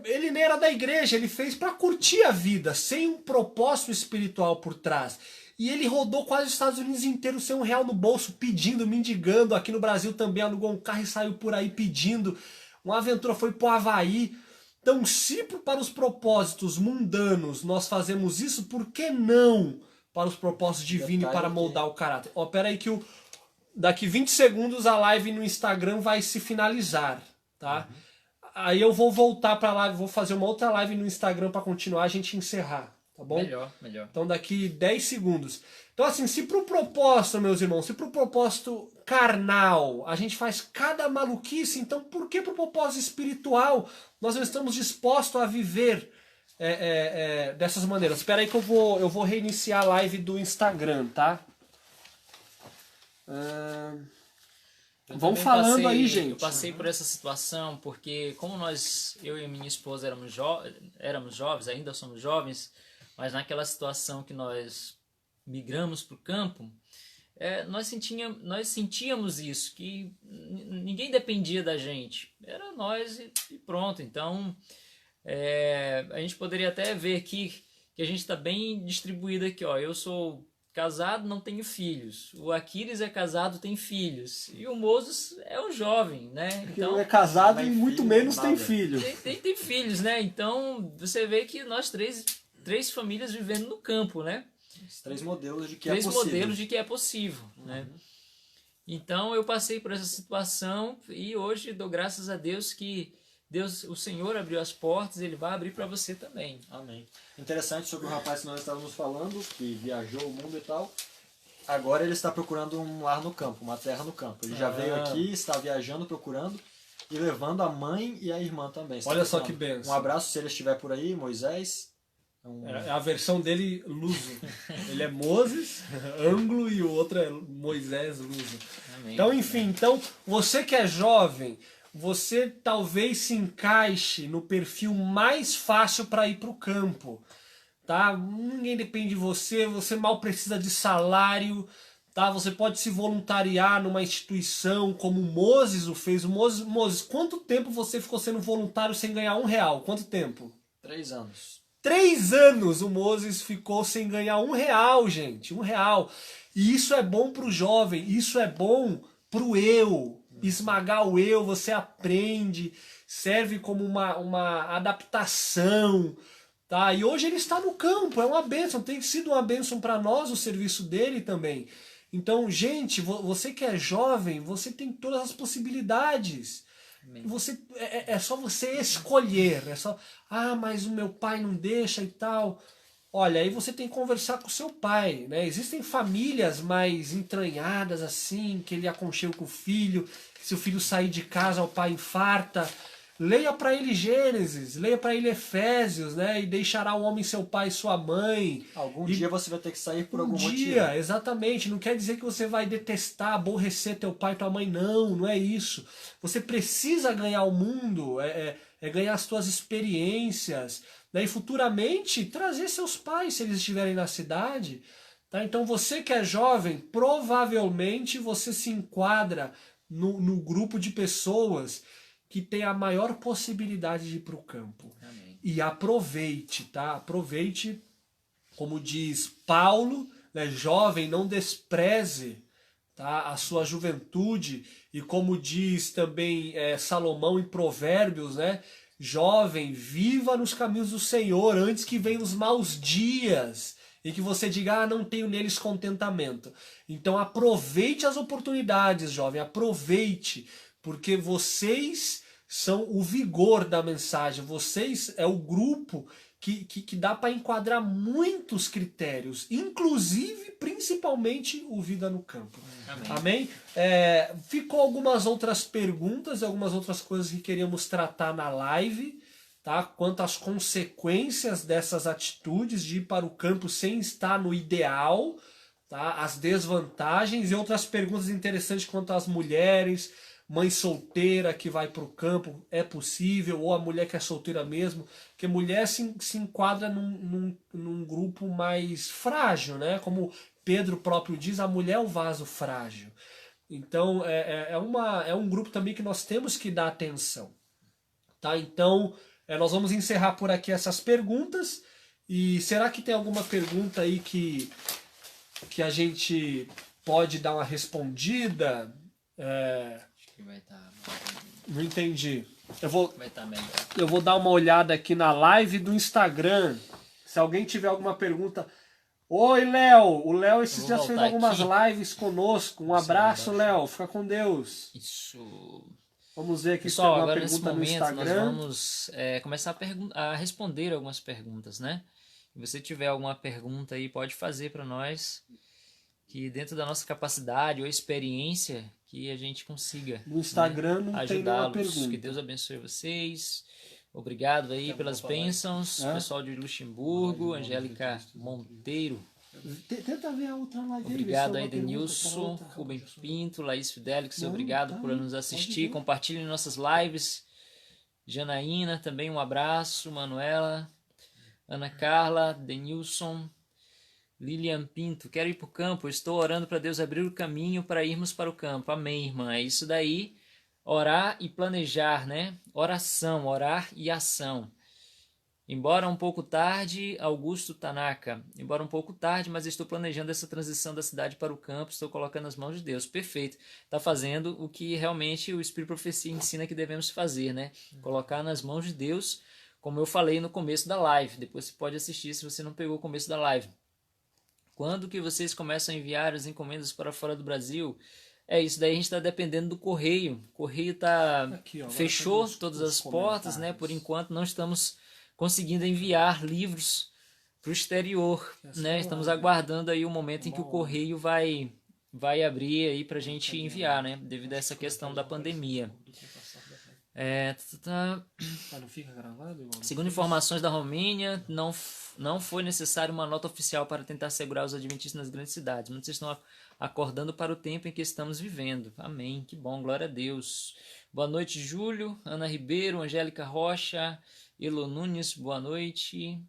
ele nem era da igreja, ele fez para curtir a vida, sem um propósito espiritual por trás. E ele rodou quase os Estados Unidos inteiro sem R$1 no bolso, pedindo, mendigando. Aqui no Brasil também alugou um carro e saiu por aí pedindo. Uma aventura foi pro Havaí. Então, se para os propósitos mundanos nós fazemos isso, por que não para os propósitos divinos e para moldar o caráter? Ó, pera aí que daqui 20 segundos a live no Instagram vai se finalizar, tá? Aí eu vou voltar para a live, vou fazer uma outra live no Instagram para continuar, a gente encerrar, tá bom? Melhor. Então daqui 10 segundos. Então assim, se pro propósito, meus irmãos, se pro propósito carnal a gente faz cada maluquice, então por que pro propósito espiritual nós não estamos dispostos a viver dessas maneiras? Espera aí que eu vou reiniciar a live do Instagram, tá? Vão falando aí, gente. Eu passei por essa situação porque como eu e minha esposa éramos jovens, ainda somos jovens, mas naquela situação que nós migramos para o campo, nós sentíamos isso, que ninguém dependia da gente, era nós e pronto. Então a gente poderia até ver aqui que a gente está bem distribuído aqui, ó. Eu sou casado, não tenho filhos. O Aquiles é casado, tem filhos. E o Moses é um jovem, né? Então, não é casado e muito menos tem filho. Tem filhos, né? Então você vê que nós três famílias vivendo no campo, né? Três modelos de que é possível. Né? Então eu passei por essa situação e hoje dou graças a Deus que o Senhor abriu as portas, Ele vai abrir para você também. Amém. Interessante sobre o rapaz que nós estávamos falando, que viajou o mundo e tal. Agora ele está procurando um lar no campo, uma terra no campo. Ele já veio aqui, está viajando, procurando e levando a mãe e a irmã também. Olha só que bênção. Um abraço se ele estiver por aí, Moisés. É a versão dele luso. Ele é Moses, ângulo, e o outro é Moisés, luso. Amém. Então, enfim, você que é jovem, você talvez se encaixe no perfil mais fácil para ir para o campo. Tá? Ninguém depende de você, você mal precisa de salário. Tá? Você pode se voluntariar numa instituição como o Moses o fez. Moses, quanto tempo você ficou sendo voluntário sem ganhar R$1? Quanto tempo? 3 anos. 3 anos o Moses ficou sem ganhar R$1, gente. R$1. E isso é bom pro jovem, isso é bom pro eu. Esmagar o eu, você aprende, serve como uma adaptação. Tá? E hoje ele está no campo, é uma bênção, tem sido uma bênção para nós o serviço dele também. Então, gente, você que é jovem, você tem todas as possibilidades. É só você escolher, é só, mas o meu pai não deixa e tal. Olha, aí você tem que conversar com o seu pai, né? Existem famílias mais entranhadas assim, que ele aconchega com o filho, que se o filho sair de casa o pai infarta. Leia para ele Gênesis, leia para ele Efésios, né? E deixará o homem seu pai e sua mãe. Algum dia você vai ter que sair por algum motivo. Dia, exatamente. Não quer dizer que você vai detestar, aborrecer teu pai e tua mãe, não é isso. Você precisa ganhar o mundo, ganhar as suas experiências, né? E futuramente trazer seus pais, se eles estiverem na cidade. Tá? Então você que é jovem, provavelmente você se enquadra no grupo de pessoas que tem a maior possibilidade de ir para o campo. Amém. E aproveite, tá? Aproveite, como diz Paulo, né? Jovem, não despreze, tá? A sua juventude. E como diz também Salomão em Provérbios, né? Jovem, viva nos caminhos do Senhor antes que venham os maus dias e que você diga, não tenho neles contentamento. Então aproveite as oportunidades, jovem, aproveite, porque vocês são o vigor da mensagem, vocês é o grupo que dá para enquadrar muitos critérios, inclusive, principalmente, o Vida no Campo. Amém? Amém? Ficou algumas outras perguntas, algumas outras coisas que queríamos tratar na live, tá? Quanto às consequências dessas atitudes de ir para o campo sem estar no ideal, tá? As desvantagens e outras perguntas interessantes quanto às mulheres, mãe solteira que vai para o campo, é possível, ou a mulher que é solteira mesmo, porque mulher se enquadra num grupo mais frágil, né? Como Pedro próprio diz, a mulher é o vaso frágil. Então é um grupo também que nós temos que dar atenção. Tá? Então nós vamos encerrar por aqui essas perguntas. E será que tem alguma pergunta aí que a gente pode dar uma respondida? Que vai estar... Não entendi. Vai estar melhor. Eu vou dar uma olhada aqui na live do Instagram. Se alguém tiver alguma pergunta... Oi, Léo! O Léo esses dias fez algumas lives conosco. Um abraço, Léo. Fica com Deus. Isso. Vamos ver aqui se tem Pessoal, alguma agora nesse pergunta no momento nós Instagram. vamos começar a responder algumas perguntas, né? Se você tiver alguma pergunta aí, pode fazer para nós, que dentro da nossa capacidade ou experiência, que a gente consiga No Instagram não tem nenhuma ajudá-los. pergunta. Que Deus abençoe vocês. Obrigado aí pelas bênçãos. Pessoal de Luxemburgo, Angélica Monteiro. Tenta ver a outra live. Obrigado aí, Denilson, Rubem Pinto, Laís Fidelix, obrigado por nos assistir. Compartilhem nossas lives. Janaína, também um abraço. Manuela, Ana Carla, Denilson, Lilian Pinto, quero ir para o campo, estou orando para Deus abrir o caminho para irmos para o campo. Amém, irmã. É isso daí. Orar e planejar, né? Oração, orar e ação. Embora um pouco tarde, Augusto Tanaka. Embora um pouco tarde, mas estou planejando essa transição da cidade para o campo, estou colocando nas mãos de Deus. Perfeito. Está fazendo o que realmente o Espírito Profecia ensina que devemos fazer, né? Colocar nas mãos de Deus, como eu falei no começo da live. Depois você pode assistir se você não pegou o começo da live. Quando que vocês começam a enviar as encomendas para fora do Brasil? É isso daí, a gente está dependendo do correio. O correio fechou todas as portas, né? Por enquanto não estamos conseguindo enviar livros para o exterior, né? Estamos aguardando aí o momento em que o correio vai abrir aí para a gente enviar, né? Devido a essa questão da pandemia. Não fica gravado? Segundo informações da Romênia, não foi necessário uma nota oficial para tentar segurar os adventistas nas grandes cidades. Muitos estão acordando para o tempo em que estamos vivendo. Amém. Que bom, glória a Deus. Boa noite, Júlio, Ana Ribeiro, Angélica Rocha, Elo Nunes, boa noite.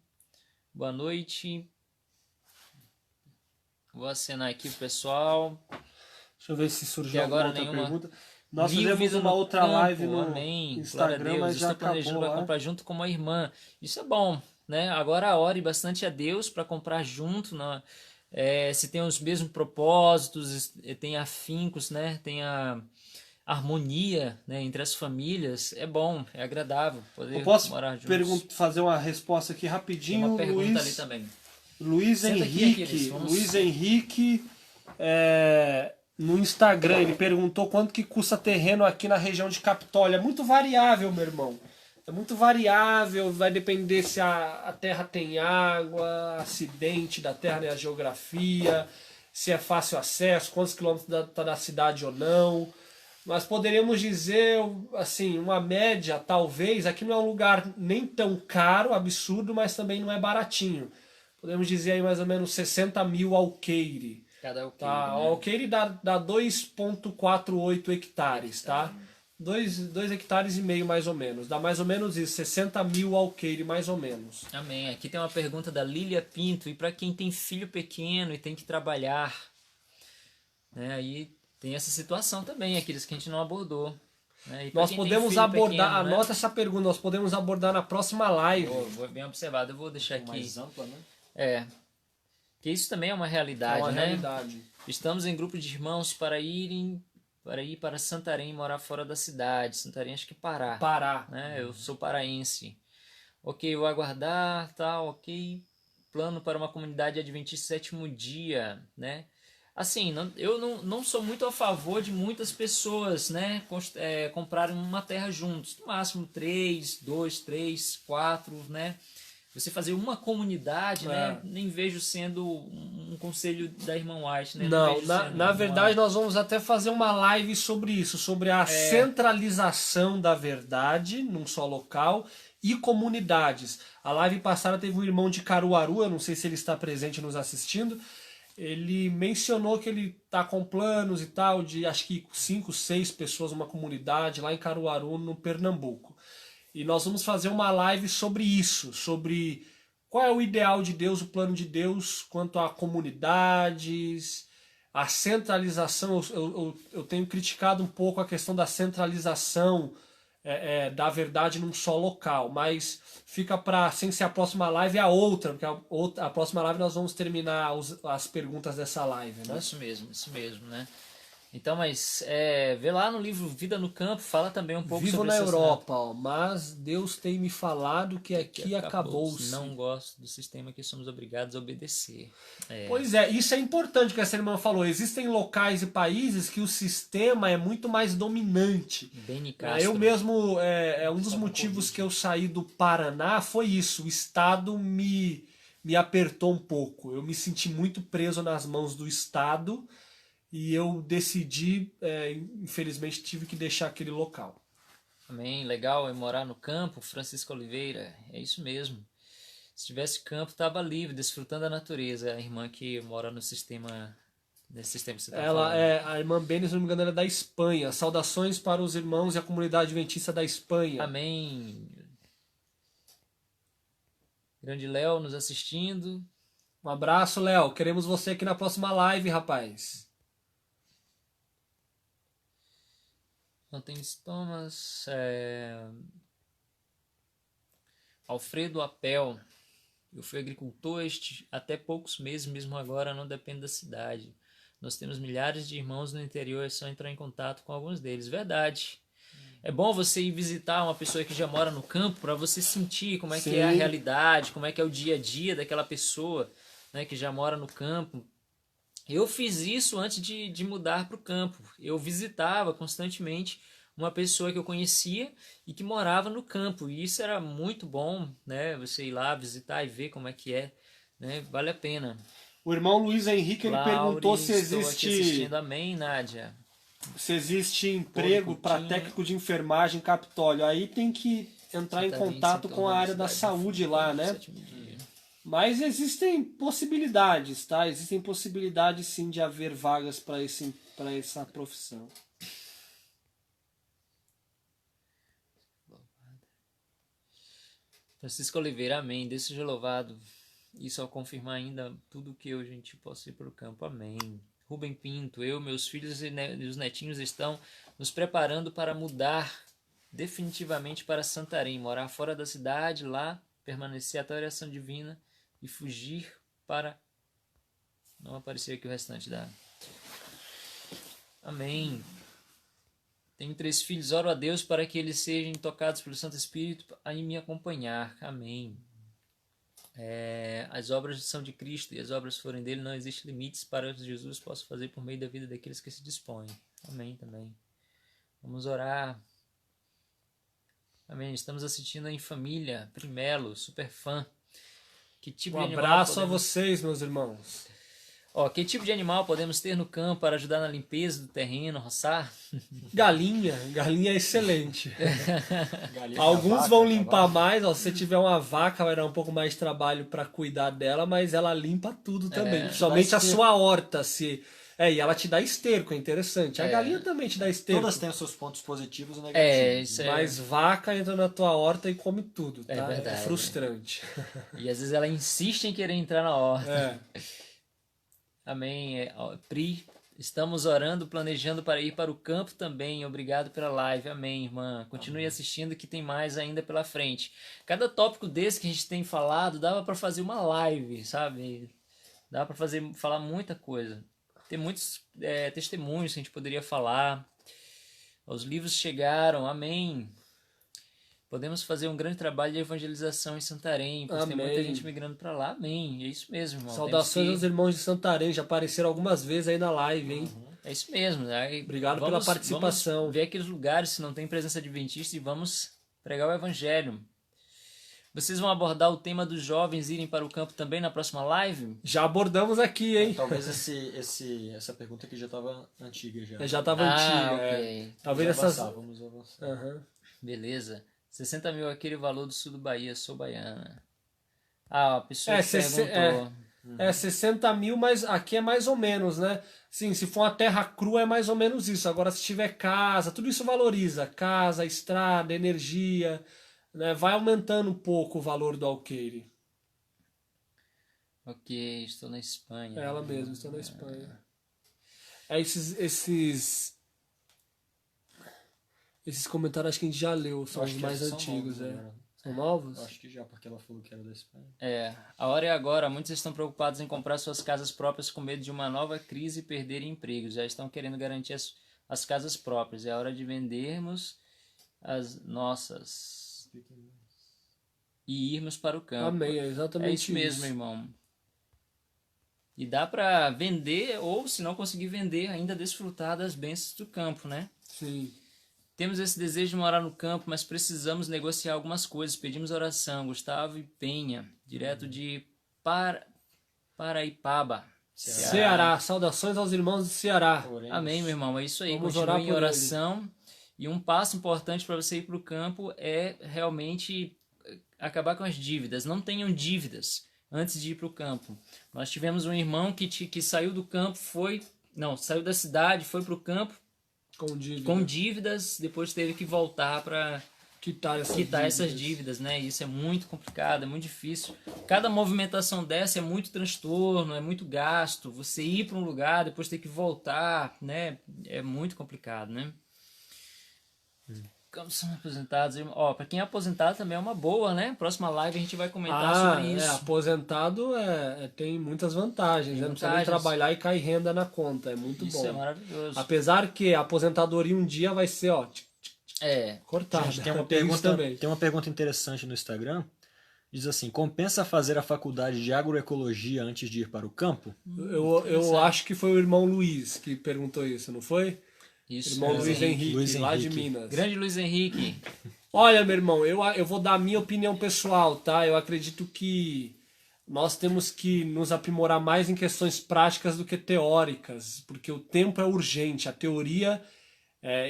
Boa noite. Vou acenar aqui o pessoal. Deixa eu ver se surgiu agora outra nenhuma pergunta. Nós fizemos uma outra live no Instagram, mas já estou planejando acabou, para comprar junto com uma irmã. Isso é bom, né? Agora ore bastante a Deus para comprar junto, se tem os mesmos propósitos, tem afincos, né? Tem a harmonia, né, entre as famílias. É bom, é agradável poder morar juntos. Fazer uma resposta aqui rapidinho. Tem uma pergunta ali também. Luiz Henrique, no Instagram, ele perguntou quanto que custa terreno aqui na região de Capitólio. É muito variável, meu irmão. É muito variável, vai depender se a terra tem água, acidente da terra, né, a geografia, se é fácil acesso, quantos quilômetros está da cidade ou não. Mas poderíamos dizer, assim, uma média, talvez, aqui não é um lugar nem tão caro, absurdo, mas também não é baratinho. Podemos dizer aí mais ou menos 60 mil alqueire. Cada alqueire, tá? né? O alqueire dá 2,48 hectares, tá? 2 hectares e meio mais ou menos. Dá mais ou menos isso, 60 mil alqueire mais ou menos. Amém. Aqui tem uma pergunta da Lília Pinto. E para quem tem filho pequeno e tem que trabalhar, né? Aí tem essa situação também, aqueles que a gente não abordou. Né? Nós podemos abordar, pequeno, anota né? essa pergunta, nós podemos abordar na próxima live. Vou bem observado, eu vou deixar aqui. Mais ampla, né? Que isso também é uma realidade, É uma né? realidade. Estamos em grupo de irmãos para ir para Santarém, morar fora da cidade. Santarém, acho que Pará. Pará. Né? Eu sou paraense. Ok, vou aguardar, tal, ok. Plano para uma comunidade adventista sétimo dia, né? Assim, eu não sou muito a favor de muitas pessoas, né, comprarem uma terra juntos. No máximo 3, 2, 3, 4, né? Você fazer uma comunidade, né? Nem vejo sendo um conselho da irmã White, né? Não, na verdade nós vamos até fazer uma live sobre isso, sobre a centralização da verdade num só local e comunidades. A live passada teve um irmão de Caruaru, eu não sei se ele está presente nos assistindo. Ele mencionou que ele está com planos e tal de acho que 5, 6 pessoas numa comunidade lá em Caruaru, no Pernambuco. E nós vamos fazer uma live sobre isso, sobre qual é o ideal de Deus, o plano de Deus quanto a comunidades, a centralização. Eu tenho criticado um pouco a questão da centralização da verdade num só local, mas fica para, sem ser a próxima live, a outra, porque a próxima live nós vamos terminar as perguntas dessa live, né? Isso mesmo, né? Então, mas vê lá no livro Vida no Campo, fala também um pouco Vivo sobre na essa Europa, ó, mas Deus tem me falado que aqui acabou-se. Não gosto do sistema que somos obrigados a obedecer. Pois é, isso é importante que essa irmã falou. Existem locais e países que o sistema é muito mais dominante. Beni Castro. Eu mesmo, um dos motivos que eu saí do Paraná foi isso. O Estado me apertou um pouco. Eu me senti muito preso nas mãos do Estado e eu decidi, infelizmente, tive que deixar aquele local. Amém. Legal é morar no campo, Francisco Oliveira. É isso mesmo. Se tivesse campo, estava livre, desfrutando da natureza. A irmã que mora no sistema, nesse sistema que você está falando. A irmã Beni, se não me engano, ela é da Espanha. Saudações para os irmãos e a comunidade adventista da Espanha. Amém. Grande Léo nos assistindo. Um abraço, Léo. Queremos você aqui na próxima live, rapaz. Antônio Thomas. Alfredo Apel. Eu fui agricultor até poucos meses, mesmo agora não dependo da cidade. Nós temos milhares de irmãos no interior, é só entrar em contato com alguns deles. Verdade. É bom você ir visitar uma pessoa que já mora no campo para você sentir como é que é a realidade, como é que é o dia a dia daquela pessoa, né, que já mora no campo. Eu fiz isso antes de mudar para o campo. Eu visitava constantemente uma pessoa que eu conhecia e que morava no campo. E isso era muito bom, né? Você ir lá visitar e ver como é que é, né? Vale a pena. O irmão Luiz Henrique ele perguntou se estou existe. Aqui assistindo. Amém, Nádia. Se existe emprego para técnico de enfermagem em Capitólio. Aí tem que entrar em contato com a área da saúde lá, né? Mas existem possibilidades, tá? Existem possibilidades sim de haver vagas para essa profissão. Francisco Oliveira, amém. Deus seja louvado. Isso ao confirmar ainda tudo que hoje a gente possa ir para o campo, amém. Rubem Pinto, eu, meus filhos e os netinhos estão nos preparando para mudar definitivamente para Santarém, morar fora da cidade, lá, permanecer até a oração divina e fugir para... Não apareceu aqui o restante da... Amém. Tenho 3 filhos, oro a Deus para que eles sejam tocados pelo Santo Espírito a me acompanhar. Amém. As obras são de Cristo e as obras forem dele, não existem limites para o que Jesus possa fazer por meio da vida daqueles que se dispõem. Amém também. Vamos orar. Amém. Estamos assistindo em família. Primelo, super fã. Que tipo um de animal abraço podemos... a vocês, meus irmãos. Que tipo de animal podemos ter no campo para ajudar na limpeza do terreno, roçar? Galinha é excelente. Galinha, Alguns vaca, vão limpar cavalo. mais, ó, se você tiver uma vaca vai dar um pouco mais de trabalho para cuidar dela, mas ela limpa tudo também, principalmente a sua horta, e ela te dá esterco, é interessante. A galinha também te dá esterco. Todas têm os seus pontos positivos e negativos. Isso Mas vaca entra na tua horta e come tudo, tá? É verdade, frustrante. E às vezes ela insiste em querer entrar na horta. É. Amém. Pri, estamos orando, planejando para ir para o campo também. Obrigado pela live. Amém, irmã. Continue assistindo que tem mais ainda pela frente. Cada tópico desse que a gente tem falado, dava para fazer uma live, sabe? Dá para falar muita coisa. Tem muitos testemunhos que a gente poderia falar. Os livros chegaram. Amém. Podemos fazer um grande trabalho de evangelização em Santarém, pois tem muita gente migrando para lá. Amém. É isso mesmo, irmão. Saudações aos irmãos de Santarém, já apareceram algumas vezes aí na live, hein? É isso mesmo. Né? Obrigado pela participação. Vamos ver aqueles lugares se não tem presença adventista e vamos pregar o evangelho. Vocês vão abordar o tema dos jovens irem para o campo também na próxima live? Já abordamos aqui, hein? Talvez essa pergunta aqui já estava antiga já. Já estava antiga. Ok. Talvez Vamos avançar. Uhum. Beleza. 60 mil é aquele valor do sul do Bahia, sou baiana. A pessoa que perguntou. 60 mil, mas aqui é mais ou menos, né? Sim, se for uma terra crua é mais ou menos isso. Agora, se tiver casa, tudo isso valoriza. Casa, estrada, energia, né? Vai aumentando um pouco o valor do alqueire. Ok, estou na Espanha. É ela mesma, estou na Espanha. Esses comentários acho que a gente já leu, são os mais antigos. São novos? Eu acho que já, porque ela falou que era da Espanha. A hora é agora. Muitos estão preocupados em comprar suas casas próprias com medo de uma nova crise e perderem empregos. Já estão querendo garantir as casas próprias. É hora de vendermos as nossas e irmos para o campo. Amém, é exatamente É isso mesmo, meu irmão. E dá para vender, ou se não conseguir vender, ainda desfrutar das bênçãos do campo, né? Sim. Temos esse desejo de morar no campo, mas precisamos negociar algumas coisas. Pedimos oração. Gustavo e Penha, direto de Paraipaba, Ceará. Saudações aos irmãos do Ceará. Amém, meu irmão. É isso aí. Vamos Continue orar em por oração. E um passo importante para você ir para o campo é realmente acabar com as dívidas. Não tenham dívidas antes de ir para o campo. Nós tivemos um irmão que saiu do campo, saiu da cidade, foi para o campo com dívidas, depois teve que voltar para quitar essas dívidas, né? Isso é muito complicado, é muito difícil. Cada movimentação dessa é muito transtorno, é muito gasto. Você ir para um lugar, depois ter que voltar, né? É muito complicado, né? Como são aposentados? Para quem é aposentado também é uma boa, né? Próxima live a gente vai comentar sobre isso. Aposentado tem muitas vantagens, né? Não precisa nem trabalhar e cair renda na conta, é muito bom. Isso é maravilhoso. Apesar que a aposentadoria um dia vai ser, cortada. Gente, tem uma pergunta interessante no Instagram. Diz assim, compensa fazer a faculdade de agroecologia antes de ir para o campo? Eu acho que foi o irmão Luiz que perguntou isso, não foi? Isso, irmão Luiz Henrique, lá de Minas. Grande Luiz Henrique. Olha, meu irmão, eu vou dar a minha opinião pessoal, tá? Eu acredito que nós temos que nos aprimorar mais em questões práticas do que teóricas, porque o tempo é urgente. A teoria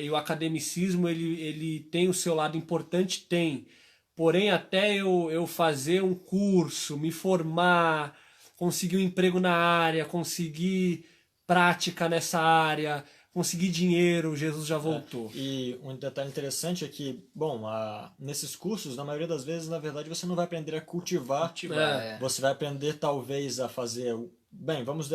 e o academicismo, ele tem o seu lado importante? Tem. Porém, até eu fazer um curso, me formar, conseguir um emprego na área, conseguir prática nessa área, conseguir dinheiro, Jesus já voltou. E um detalhe interessante é que, nesses cursos, na maioria das vezes, na verdade, você não vai aprender a cultivar. Você vai aprender, talvez, a fazer...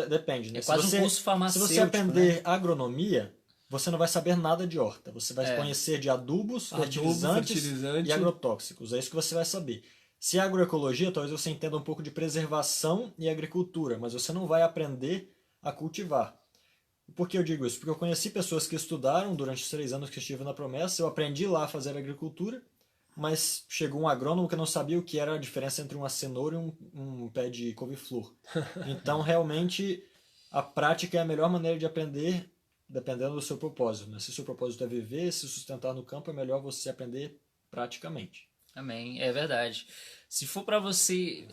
depende, né? É quase um curso farmacêutico. Se você aprender agronomia, você não vai saber nada de horta. Você vai conhecer de adubos, fertilizantes e agrotóxicos. É isso que você vai saber. Se é agroecologia, talvez você entenda um pouco de preservação e agricultura, mas você não vai aprender a cultivar. Por que eu digo isso? Porque eu conheci pessoas que estudaram durante os 3 anos que estive na Promessa, eu aprendi lá a fazer agricultura, mas chegou um agrônomo que não sabia o que era a diferença entre uma cenoura e um pé de couve-flor. Então, realmente, a prática é a melhor maneira de aprender, dependendo do seu propósito. Né? Se o seu propósito é viver, se sustentar no campo, é melhor você aprender praticamente. Amém, é verdade. Se for para você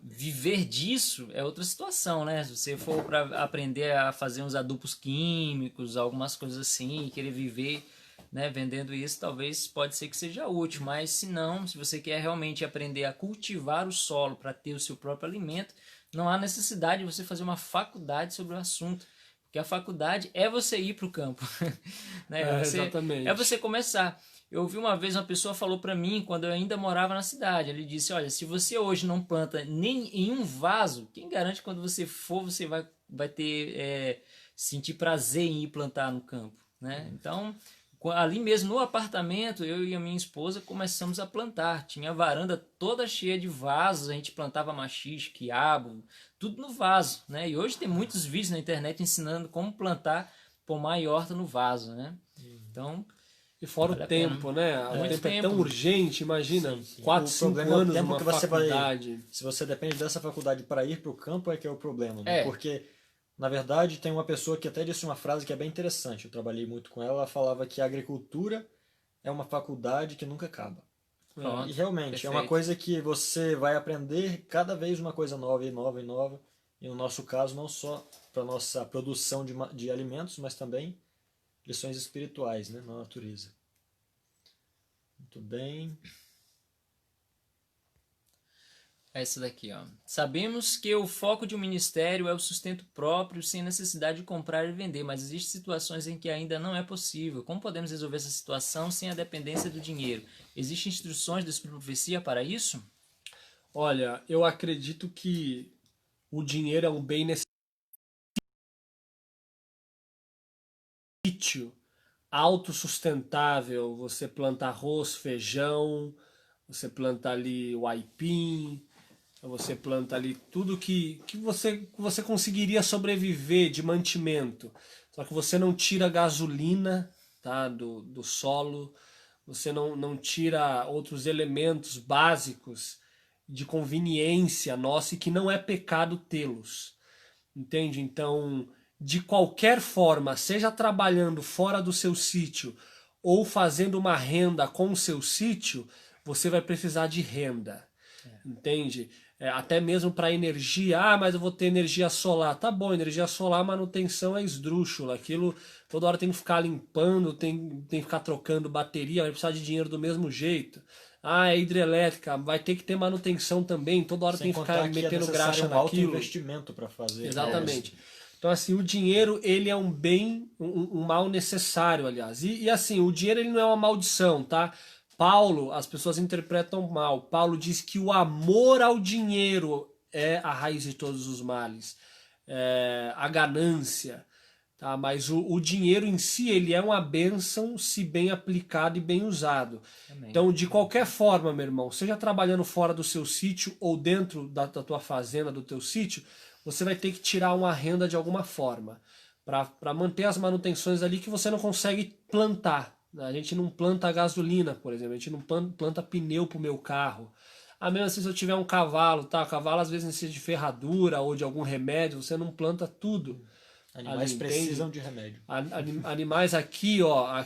viver disso, é outra situação, né? Se você for para aprender a fazer uns adubos químicos, algumas coisas assim, e querer viver, né, vendendo isso, talvez pode ser que seja útil. Mas se não, se você quer realmente aprender a cultivar o solo para ter o seu próprio alimento, não há necessidade de você fazer uma faculdade sobre o assunto. Porque a faculdade é você ir para o campo. Né? Exatamente. É você começar. Eu ouvi uma vez uma pessoa falou para mim, quando eu ainda morava na cidade, ele disse, olha, se você hoje não planta nem em um vaso, quem garante que quando você for, você vai ter, sentir prazer em ir plantar no campo, né? Então, ali mesmo no apartamento, eu e a minha esposa começamos a plantar. Tinha a varanda toda cheia de vasos, a gente plantava maxixe, quiabo, tudo no vaso, né? E hoje tem muitos vídeos na internet ensinando como plantar pomar e horta no vaso, né? Então... E fora o tempo, né? O tempo é tão urgente, imagina, 4, 5 anos numa faculdade. Se você depende dessa faculdade para ir para o campo, é que é o problema, né? Porque, na verdade, tem uma pessoa que até disse uma frase que é bem interessante, eu trabalhei muito com ela, ela falava que a agricultura é uma faculdade que nunca acaba. Pronto, e realmente, perfeito. É uma coisa que você vai aprender cada vez uma coisa nova e nova e nova, e no nosso caso, não só para a nossa produção de alimentos, mas também lições espirituais, né, na natureza. Muito bem. É essa daqui, ó. Sabemos que o foco de um ministério é o sustento próprio, sem necessidade de comprar e vender, mas existem situações em que ainda não é possível. Como podemos resolver essa situação sem a dependência do dinheiro? Existem instruções da profecia para isso? Olha, eu acredito que o dinheiro é um bem necessário, autossustentável, você planta arroz, feijão, você planta ali o aipim, você planta ali tudo que você conseguiria sobreviver de mantimento. Só que você não tira gasolina, tá, do solo, você não tira outros elementos básicos de conveniência nossa e que não é pecado tê-los. Entende? Então, de qualquer forma, seja trabalhando fora do seu sítio ou fazendo uma renda com o seu sítio, você vai precisar de renda. Entende? Até mesmo para energia. Ah, mas eu vou ter energia solar. Tá bom, energia solar, manutenção é esdrúxula. Aquilo toda hora tem que ficar limpando, tem que ficar trocando bateria, vai precisar de dinheiro do mesmo jeito. Ah, é hidrelétrica, vai ter que ter manutenção também, toda hora tem que ficar metendo graxa um alto naquilo. investimento para fazer. Exatamente. Então, assim, o dinheiro, ele é um bem, um mal necessário, aliás. E assim, o dinheiro, ele não é uma maldição, tá? Paulo, as pessoas interpretam mal. Paulo diz que o amor ao dinheiro é a raiz de todos os males. A ganância, tá? Mas o dinheiro em si, ele é uma bênção se bem aplicado e bem usado. Amém. Então, de qualquer forma, meu irmão, seja trabalhando fora do seu sítio ou dentro da tua fazenda, do teu sítio, você vai ter que tirar uma renda de alguma forma para manter as manutenções ali que você não consegue plantar. A gente não planta gasolina, por exemplo, a gente não planta pneu para o meu carro. A mesma assim, se eu tiver um cavalo, tá? O cavalo às vezes necessita de ferradura ou de algum remédio, você não planta tudo. Animais precisam de remédio. Animais aqui, ó,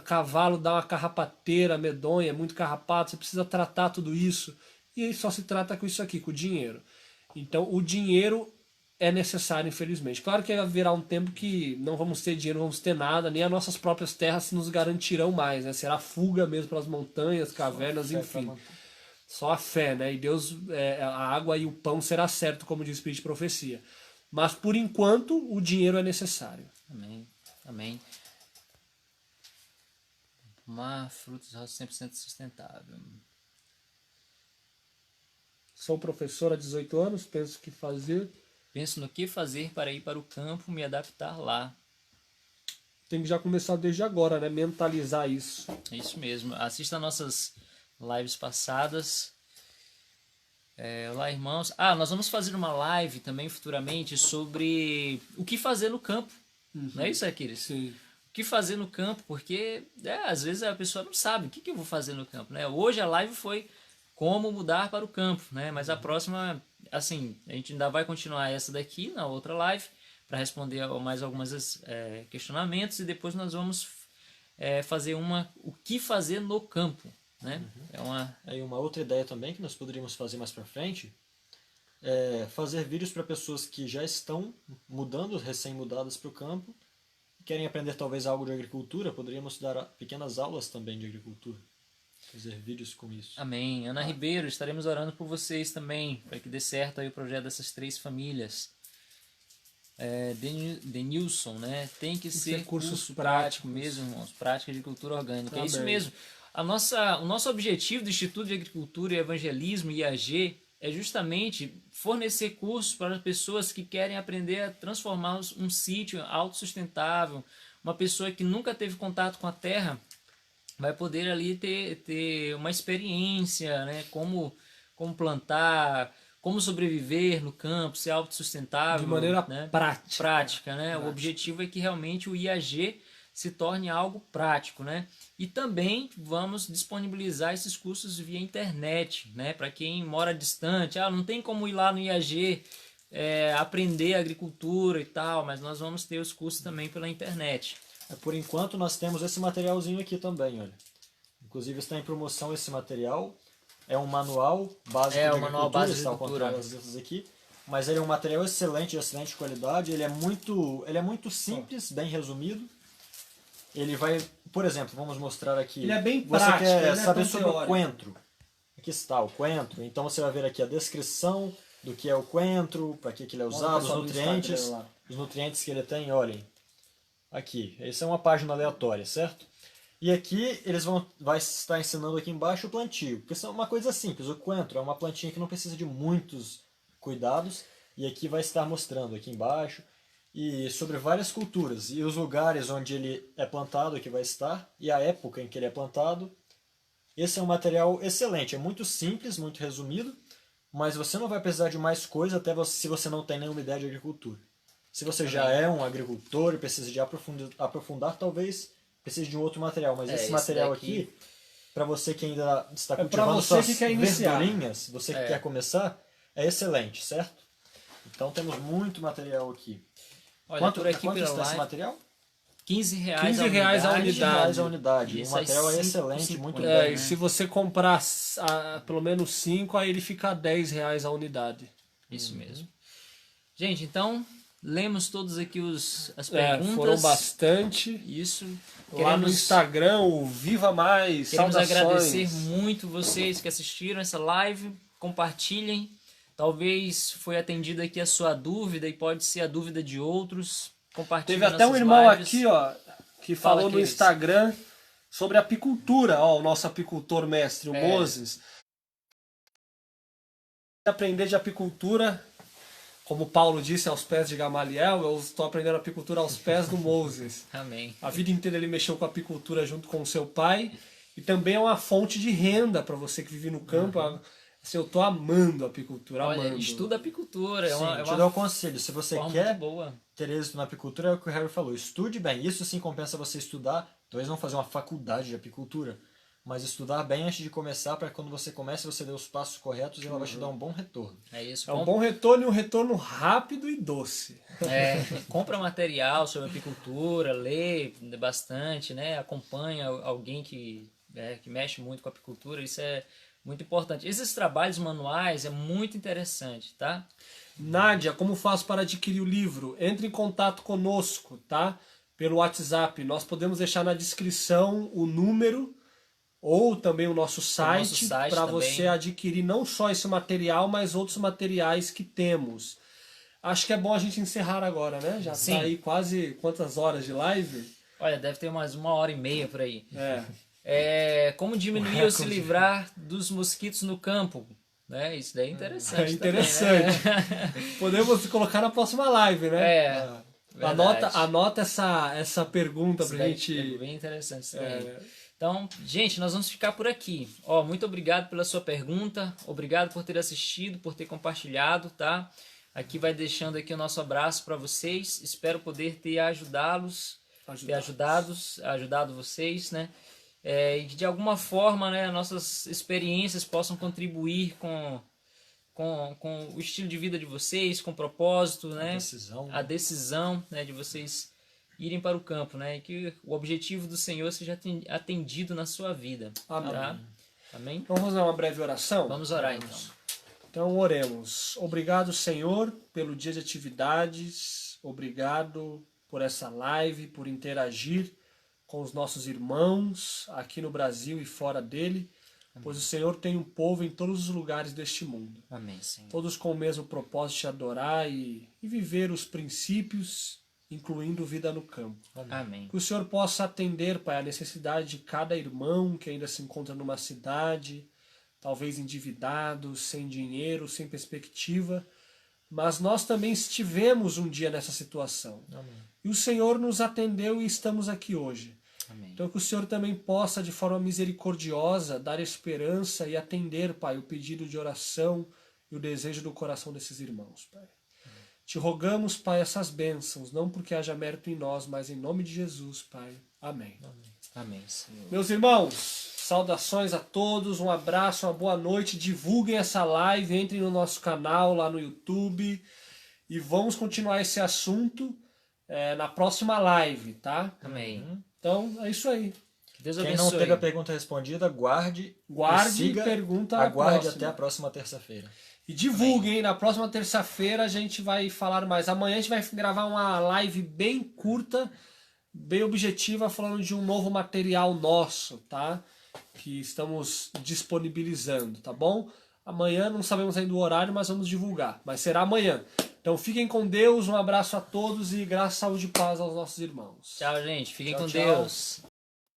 cavalo dá uma carrapateira medonha, é muito carrapato, você precisa tratar tudo isso. E aí só se trata com isso aqui, com o dinheiro. Então o dinheiro é necessário, infelizmente. Claro que haverá um tempo que não vamos ter dinheiro, não vamos ter nada, nem as nossas próprias terras nos garantirão mais, né? Será fuga mesmo pelas montanhas, cavernas, enfim. Só a fé, né? E Deus, a água e o pão será certo, como diz o Espírito de Profecia. Mas por enquanto o dinheiro é necessário. Amém. Amém. Tomar frutos 100% sustentável. Sou professor há 18 anos, penso que fazer. Penso no que fazer para ir para o campo, me adaptar lá. Tem que já começar desde agora, né? Mentalizar isso. É isso mesmo. Assista nossas lives passadas. Olá, irmãos. Nós vamos fazer uma live também futuramente sobre o que fazer no campo. Não é isso, Aquiles? Sim. O que fazer no campo, porque às vezes a pessoa não sabe o que eu vou fazer no campo, né? Hoje a live foi como mudar para o campo, né? Mas a próxima, assim, a gente ainda vai continuar essa daqui na outra live para responder a mais alguns questionamentos e depois nós vamos fazer o que fazer no campo, né? Aí uma outra ideia também que nós poderíamos fazer mais para frente é fazer vídeos para pessoas que já estão mudando, recém-mudadas para o campo, querem aprender talvez algo de agricultura, poderíamos dar pequenas aulas também de agricultura. Fazer vídeos com isso. Amém. Ana Ribeiro, estaremos orando por vocês também, para que dê certo aí o projeto dessas 3 famílias. Denilson, né? Tem que ser curso prático mesmo, irmãos. Prática de agricultura orgânica. É isso mesmo. O nosso objetivo do Instituto de Agricultura e Evangelismo, IAG, é justamente fornecer cursos para pessoas que querem aprender a transformar um sítio autossustentável. Uma pessoa que nunca teve contato com a terra vai poder ali ter uma experiência, né? Como plantar, como sobreviver no campo, ser autossustentável. De maneira, né? prática. Né? O objetivo é que realmente o IAG se torne algo prático, né? E também vamos disponibilizar esses cursos via internet, né? Para quem mora distante, não tem como ir lá no IAG aprender agricultura e tal, mas nós vamos ter os cursos também pela internet. Por enquanto nós temos esse materialzinho aqui também, olha. Inclusive está em promoção esse material. É um manual básico de agricultura, está ao contrário das letras aqui. Mas ele é um material excelente, de excelente qualidade. Ele é muito simples, bem resumido. Ele vai, por exemplo, vamos mostrar aqui. Ele é bem prático. Você quer saber sobre teórico. o coentro? Aqui está o coentro. Então você vai ver aqui a descrição do que é o coentro, para que ele é usado, os nutrientes que ele tem, olhem. Aqui, essa é uma página aleatória, certo? E aqui vai estar ensinando aqui embaixo o plantio, porque isso é uma coisa simples. O coentro é uma plantinha que não precisa de muitos cuidados, e aqui vai estar mostrando aqui embaixo e sobre várias culturas e os lugares onde ele é plantado, que vai estar, e a época em que ele é plantado, esse é um material excelente, é muito simples, muito resumido, mas você não vai precisar de mais coisa se você não tem nenhuma ideia de agricultura. Se você já é um agricultor e precisa de aprofundar, talvez precise de um outro material, mas esse material aqui, para você que ainda está cultivando suas verdurinhas, você que quer começar, é excelente, certo? Então temos muito material aqui. Olha, por aqui quanto está esse material? R$15 R$15 a unidade. R$15 a unidade. O Isso material é 5, excelente, muito bem. E se você comprar pelo menos 5, aí ele fica R$10 a unidade. Isso mesmo. Gente, então, lemos todos aqui as perguntas. Foram bastante. Isso. Lá no Instagram, o Viva Mais, Queremos saudações. agradecer muito vocês que assistiram essa live. Compartilhem. Talvez foi atendida aqui a sua dúvida e pode ser a dúvida de outros. Compartilhem. Teve até um irmão lives. aqui, ó, que falou no Instagram sobre apicultura. Ó, o nosso apicultor mestre, o Moses. Aprender de apicultura, como Paulo disse, aos pés de Gamaliel, eu estou aprendendo apicultura aos pés do Moses. Amém. A vida inteira ele mexeu com a apicultura junto com o seu pai e também é uma fonte de renda para você que vive no campo. Assim, eu tô amando a apicultura, Olha, amando. estuda apicultura. Te dou um conselho, se você quer boa. ter êxito na apicultura, é o que o Harry falou, estude bem. Isso sim compensa você estudar, talvez não fazer uma faculdade de apicultura, mas estudar bem antes de começar, para quando você comece, você dê os passos corretos e ela vai te dar um bom retorno. É isso. É um bom retorno e um retorno rápido e doce. Compra material sobre apicultura, lê bastante, né? Acompanha alguém que mexe muito com a apicultura, isso é muito importante. Esses trabalhos manuais é muito interessante, tá? Nádia, como faço para adquirir o livro? Entre em contato conosco, tá? Pelo WhatsApp. Nós podemos deixar na descrição o número ou também o nosso site para você adquirir não só esse material, mas outros materiais que temos. Acho que é bom a gente encerrar agora, né? Já está aí quase quantas horas de live? Olha, deve ter mais 1h30 por aí. Como diminuir ou se livrar dos mosquitos no campo? Né? Isso daí é interessante. É interessante. Também, né? Podemos colocar na próxima live, né? Verdade. Anota essa pergunta pra gente. É bem interessante isso daí. Então, gente, nós vamos ficar por aqui. Muito obrigado pela sua pergunta. Obrigado por ter assistido, por ter compartilhado, tá? Aqui vai deixando aqui o nosso abraço para vocês. Espero poder ter ajudado vocês, né? E que de alguma forma, né, nossas experiências possam contribuir com o estilo de vida de vocês, com o propósito, né? A decisão, né, de vocês irem para o campo, né? E que o objetivo do Senhor seja atendido na sua vida. Amém. Tá? Amém? Então vamos fazer uma breve oração? Vamos orar então. Então oremos. Obrigado, Senhor, pelo dia de atividades. Obrigado por essa live, por interagir com os nossos irmãos aqui no Brasil e fora dele. Amém. Pois o Senhor tem um povo em todos os lugares deste mundo. Amém, Senhor. Todos com o mesmo propósito de te adorar e viver os princípios, incluindo vida no campo. Amém. Que o Senhor possa atender, Pai, a necessidade de cada irmão que ainda se encontra numa cidade, talvez endividado, sem dinheiro, sem perspectiva, mas nós também estivemos um dia nessa situação. Amém. E o Senhor nos atendeu e estamos aqui hoje. Amém. Então que o Senhor também possa, de forma misericordiosa, dar esperança e atender, Pai, o pedido de oração e o desejo do coração desses irmãos, Pai. Te rogamos, Pai, essas bênçãos, não porque haja mérito em nós, mas em nome de Jesus, Pai. Amém. Amém, Senhor. Meus irmãos, saudações a todos, um abraço, uma boa noite. Divulguem essa live, entrem no nosso canal lá no YouTube e vamos continuar esse assunto na próxima live, tá? Amém. Então, é isso aí. Que Deus Quem abençoe. não teve a pergunta respondida, guarde e pergunta aguarde próxima. até a próxima terça-feira. E divulguem, na próxima terça-feira a gente vai falar mais. Amanhã a gente vai gravar uma live bem curta, bem objetiva, falando de um novo material nosso, tá? Que estamos disponibilizando, tá bom? Amanhã não sabemos ainda o horário, mas vamos divulgar. Mas será amanhã. Então fiquem com Deus, um abraço a todos e graça, saúde e paz aos nossos irmãos. Tchau, gente. Fiquem com Tchau. Deus.